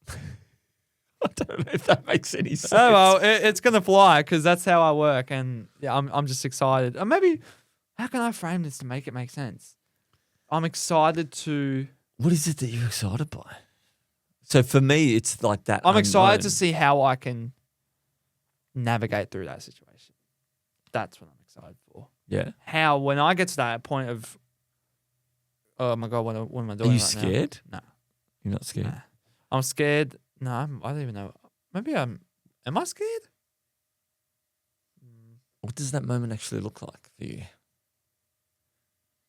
S1: I don't know if that makes any sense.
S2: Oh well, it's gonna fly because that's how I work, and yeah, I'm just excited. Or maybe how can I frame this to make it make sense? I'm excited to.
S1: What is it that you're excited by? So for me, it's like that.
S2: I'm excited to see how I can navigate through that situation. That's what I'm excited for.
S1: Yeah.
S2: How when I get to that point of, oh my God, what am I doing?
S1: Are you
S2: right
S1: scared?
S2: Now? No.
S1: You're not scared?
S2: Nah. I'm scared. No, I don't even know. Maybe am I scared?
S1: What does that moment actually look like for you?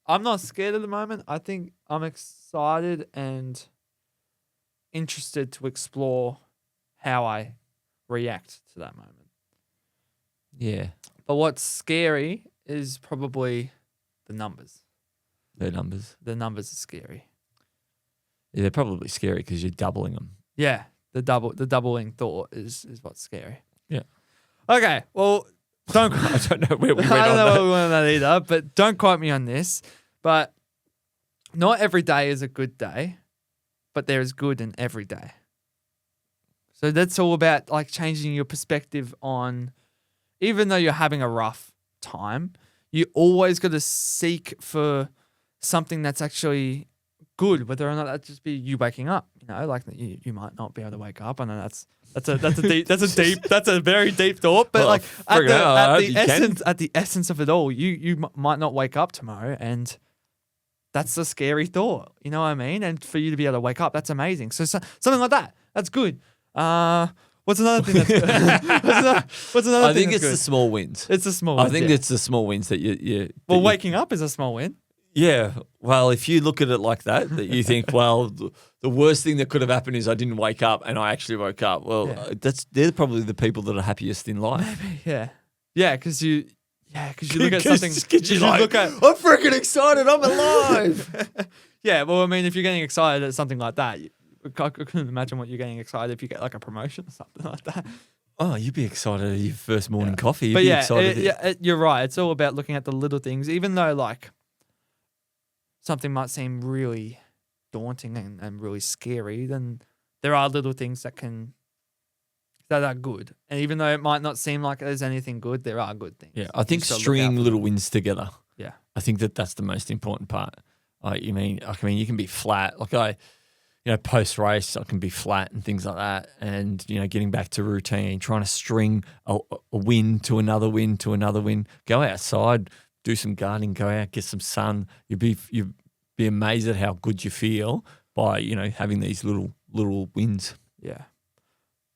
S2: I'm not scared at the moment. I think I'm excited and interested to explore how I react to that moment.
S1: Yeah.
S2: But what's scary is probably the numbers.
S1: The numbers.
S2: The numbers are scary.
S1: Yeah, they're probably scary because you're doubling them.
S2: Yeah, the doubling thought is what's scary.
S1: Yeah.
S2: Okay, well, don't.
S1: I don't know where we went
S2: I don't know
S1: on
S2: where we went on that either, but don't quote me on this. But not every day is a good day, but there is good in every day. So that's all about like changing your perspective on, even though you're having a rough time, you always got to seek for something that's actually good, whether or not that just be you waking up. You know, like you might not be able to wake up. I know that's a very deep thought. But
S1: Well,
S2: like at the
S1: can.
S2: essence of it all, you might not wake up tomorrow, and that's a scary thought. You know what I mean? And for you to be able to wake up, that's amazing. So something like that, that's good. What's another thing that's good? What's another
S1: I
S2: thing
S1: think
S2: that's
S1: it's
S2: good?
S1: the small wins.
S2: It's the small
S1: I
S2: wins.
S1: think
S2: yeah.
S1: it's the small wins that you
S2: Well, waking up is a small win.
S1: Yeah. Well, if you look at it like that you think, well, the worst thing that could have happened is I didn't wake up and I actually woke up. Well,
S2: Yeah.
S1: They're probably the people that are happiest in life.
S2: Yeah. Yeah, because you look at something.
S1: You look at, I'm freaking excited. I'm alive.
S2: Yeah, well, I mean, if you're getting excited at something like that, I couldn't imagine what you're getting excited if you get like a promotion or something like that.
S1: Oh, you'd be excited at your first morning coffee. You'd
S2: But
S1: be
S2: yeah,
S1: excited.
S2: you're right. It's all about looking at the little things, even though like something might seem really daunting and really scary, then there are little things that are good. And even though it might not seem like there's anything good, there are good things.
S1: Yeah, I think
S2: Just gotta look out
S1: stringing
S2: for
S1: little
S2: them.
S1: wins together.
S2: Yeah.
S1: I think that's the most important part. You mean you can be flat. Like post race, I can be flat and things like that. And, getting back to routine, trying to string a win to another win to another win. Go outside, do some gardening, go out, get some sun. You'd be amazed at how good you feel by, having these little wins.
S2: Yeah.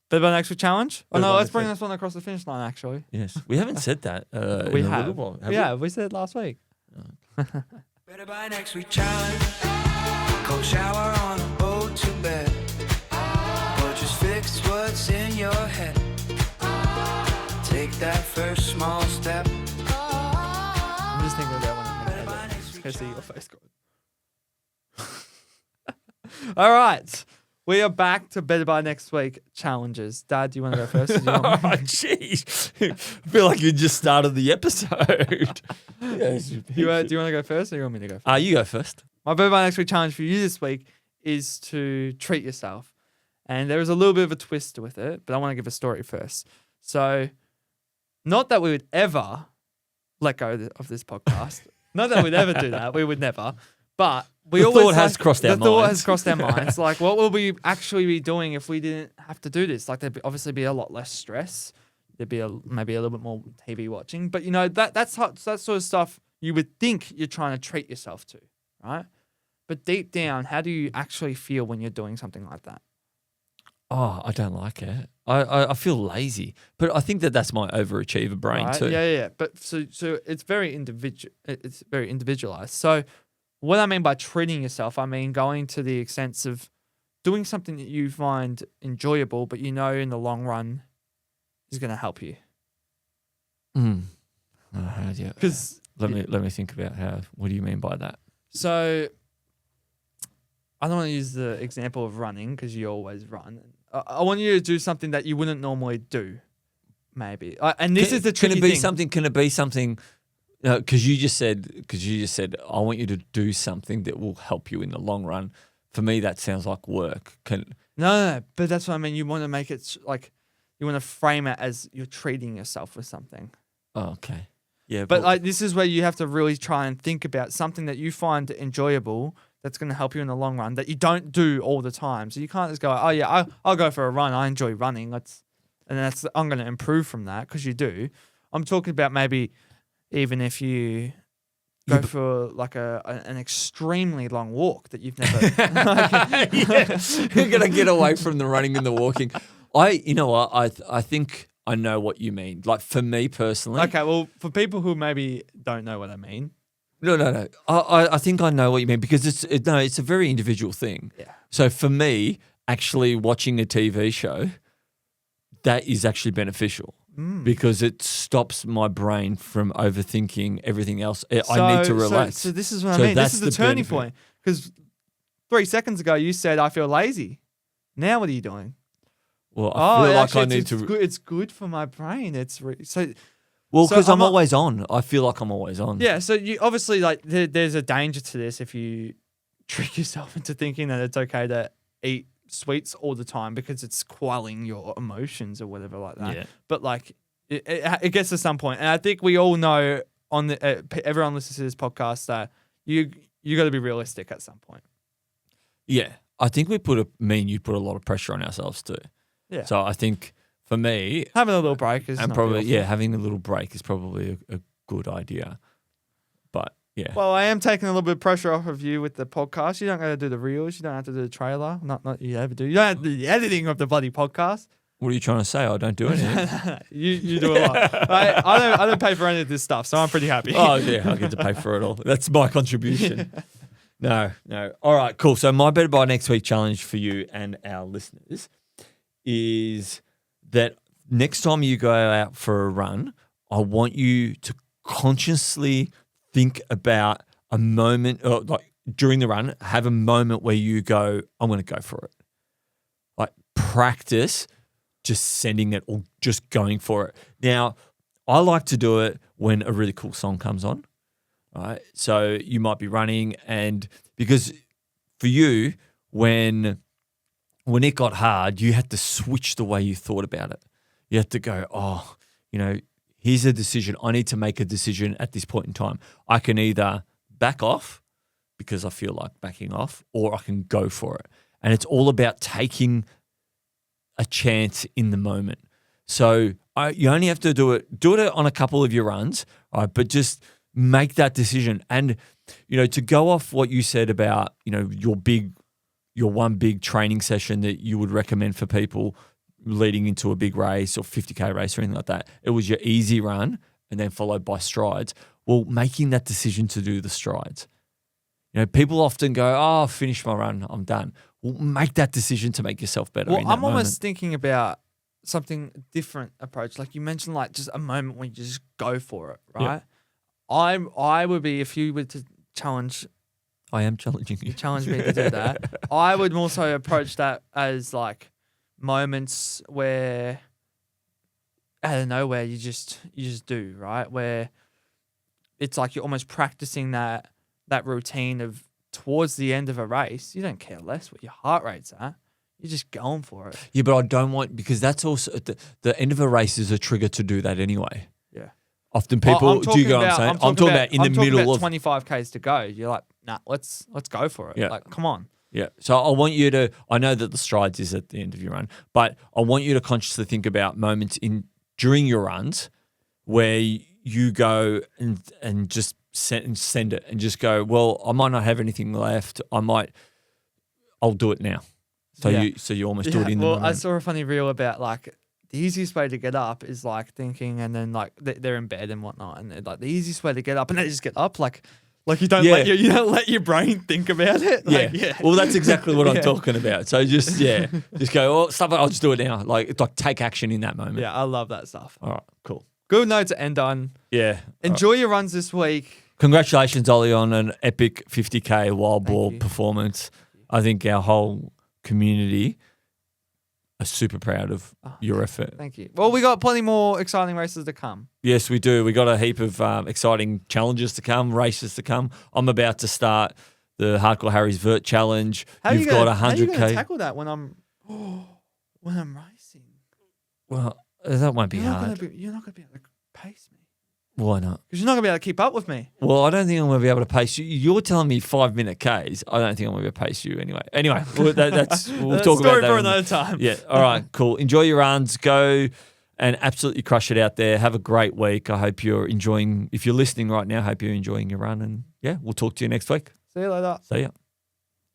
S2: Bit of an extra challenge? Oh
S1: Bit of
S2: no,
S1: an
S2: let's bring
S1: extra-
S2: this one across the finish line actually.
S1: Yes. We haven't said that
S2: We
S1: in a
S2: have.
S1: little while.
S2: Yeah, we said last week.
S3: Better by next week challenge. Cold shower on a boat to bed. Or just fix what's in your head. Take that first small step.
S2: I'm just thinking about when I'm going to edit. Especially your face. All right. We are back to Better by Next Week challenges. Dad, do you want to go first?
S1: Oh, jeez. I feel like you just started the episode.
S2: Do you want to go first or you want me to go first?
S1: You go first.
S2: My Better by Next Week challenge for you this week is to treat yourself. And there is a little bit of a twist with it, but I want to give a story first. So, not that we would ever let go of this podcast. Not that we'd ever do that. We would never. But we always
S1: thought has crossed our
S2: the thought
S1: minds.
S2: has crossed our minds. Like, what will we actually be doing if we didn't have to do this? Like, there'd obviously be a lot less stress. There'd be maybe a little bit more TV watching. But, that's that sort of stuff you would think you're trying to treat yourself to, right? But deep down, how do you actually feel when you're doing something like that?
S1: Oh, I don't like it. I feel lazy, but I think that's my overachiever brain
S2: Right?
S1: too.
S2: Yeah. But so it's very individual. It's very individualized. So what I mean by treating yourself, I mean going to the extent of doing something that you find enjoyable, but in the long run is going to help you. Because
S1: let me think about how. What do you mean by that?
S2: So I don't want to use the example of running because you always run. I want you to do something that you wouldn't normally do, maybe. And this is the tricky thing.
S1: Can it be something? Because you just said I want you to do something that will help you in the long run. For me, that sounds like work.
S2: No, but that's what I mean. You want to make it like you want to frame it as you're treating yourself with something.
S1: Oh, okay. Yeah,
S2: but this is where you have to really try and think about something that you find enjoyable that's going to help you in the long run that you don't do all the time. So you can't just go, oh yeah, I'll go for a run. I enjoy running. I'm going to improve from that because you do. I'm talking about maybe even if you go for like an extremely long walk that you've never.
S1: You're going to get away from the running and the walking. I think I know what you mean. Like for me personally.
S2: Okay, well, for people who maybe don't know what I mean.
S1: No. I think I know what you mean because it's a very individual thing.
S2: Yeah.
S1: So for me, actually watching a TV show, that is actually beneficial because it stops my brain from overthinking everything else. I need to relax.
S2: So this is what I mean. This is the turning point because 3 seconds ago you said I feel lazy. Now what are you doing?
S1: Well, I feel like I need to.
S2: It's good for my brain.
S1: Well, because I'm always on. I feel like I'm always on.
S2: Yeah, so you obviously there's a danger to this if you trick yourself into thinking that it's okay to eat sweets all the time because it's quelling your emotions or whatever like that.
S1: Yeah.
S2: But it gets to some point, and I think we all know everyone listens to this podcast that you got to be realistic at some point.
S1: Yeah, I think you put a lot of pressure on ourselves too.
S2: Yeah.
S1: So I think. For me,
S2: having a little break is
S1: and probably having a little break is probably a good idea. But yeah,
S2: well, I am taking a little bit of pressure off of you with the podcast. You don't got to do the reels. You don't have to do the trailer. Not you ever do. You don't have to do the editing of the bloody podcast.
S1: What are you trying to say? I don't do anything.
S2: You do a lot. I don't pay for any of this stuff, so I'm pretty happy.
S1: Oh yeah, I get to pay for it all. That's my contribution. No. All right, cool. So my Better by Next Week challenge for you and our listeners is that next time you go out for a run, I want you to consciously think about a moment, or like during the run, have a moment where you go, I'm going to go for it. Like practice just sending it or just going for it. Now, I like to do it when a really cool song comes on. Right? So you might be running and because for you, when it got hard, you had to switch the way you thought about it. You had to go, here's a decision. I need to make a decision at this point in time. I can either back off because I feel like backing off, or I can go for it. And it's all about taking a chance in the moment. So you only have to do it on a couple of your runs, all right, but just make that decision. And, to go off what you said about, your one big training session that you would recommend for people leading into a big race or 50K race or anything like that. It was your easy run and then followed by strides. Well, making that decision to do the strides. People often go, oh, finish my run, I'm done. Well, make that decision to make yourself better.
S2: Well, I'm almost thinking about something different approach. Like you mentioned, like just a moment when you just go for it, right? I would be, if you were to challenge
S1: I am challenging you.
S2: challenge me to do that, I would more so approach that as like moments where out of nowhere you just do, right? Where it's like you're almost practicing that routine of towards the end of a race. You don't care less what your heart rate's at. You're just going for it.
S1: Yeah, but I don't want, because that's also the end of a race is a trigger to do that anyway.
S2: Yeah.
S1: Often people, do you get what I'm saying? I'm talking about in the middle of
S2: 25Ks to go. You're like, nah, let's go for it.
S1: Yeah.
S2: Like, come on.
S1: Yeah. So I want you to, I know that the strides is at the end of your run, but I want you to consciously think about moments during your runs where you go and just send it and just go, well, I might not have anything left. I'll do it now. So you almost do it in the moment.
S2: I saw a funny reel about like the easiest way to get up is like thinking, and then like they're in bed and whatnot, and they're like the easiest way to get up, and they just get up like you don't let your brain think about it. Like,
S1: Well, that's exactly what I'm talking about. So just go, oh, stuff it, I'll just do it now. Like take action in that moment.
S2: Yeah, I love that stuff.
S1: All right, cool.
S2: Good note to end on.
S1: Yeah.
S2: Enjoy your runs this week.
S1: Congratulations, Ollie, on an epic 50K Wild Boar performance. I think our whole community are super proud of your effort.
S2: Thank you. Well, we got plenty more exciting races to come.
S1: Yes, we do. We got a heap of exciting challenges to come, races to come. I'm about to start the Hardcore Harry's Vert Challenge. You've got 100K.
S2: How are you going to tackle that when I'm racing?
S1: Well, that won't be hard.
S2: You're not going to be able to pace me.
S1: Why not?
S2: Because you're not going to be able to keep up with me.
S1: Well, I don't think I'm going to be able to pace you. You're telling me 5-minute Ks. I don't think I'm going to be able to pace you anyway. Anyway, we'll talk about that
S2: for another time.
S1: Yeah. All right. Cool. Enjoy your runs. Go and absolutely crush it out there. Have a great week. I hope you're enjoying. If you're listening right now, I hope you're enjoying your run. And yeah, we'll talk to you next week.
S2: See you later.
S1: See ya.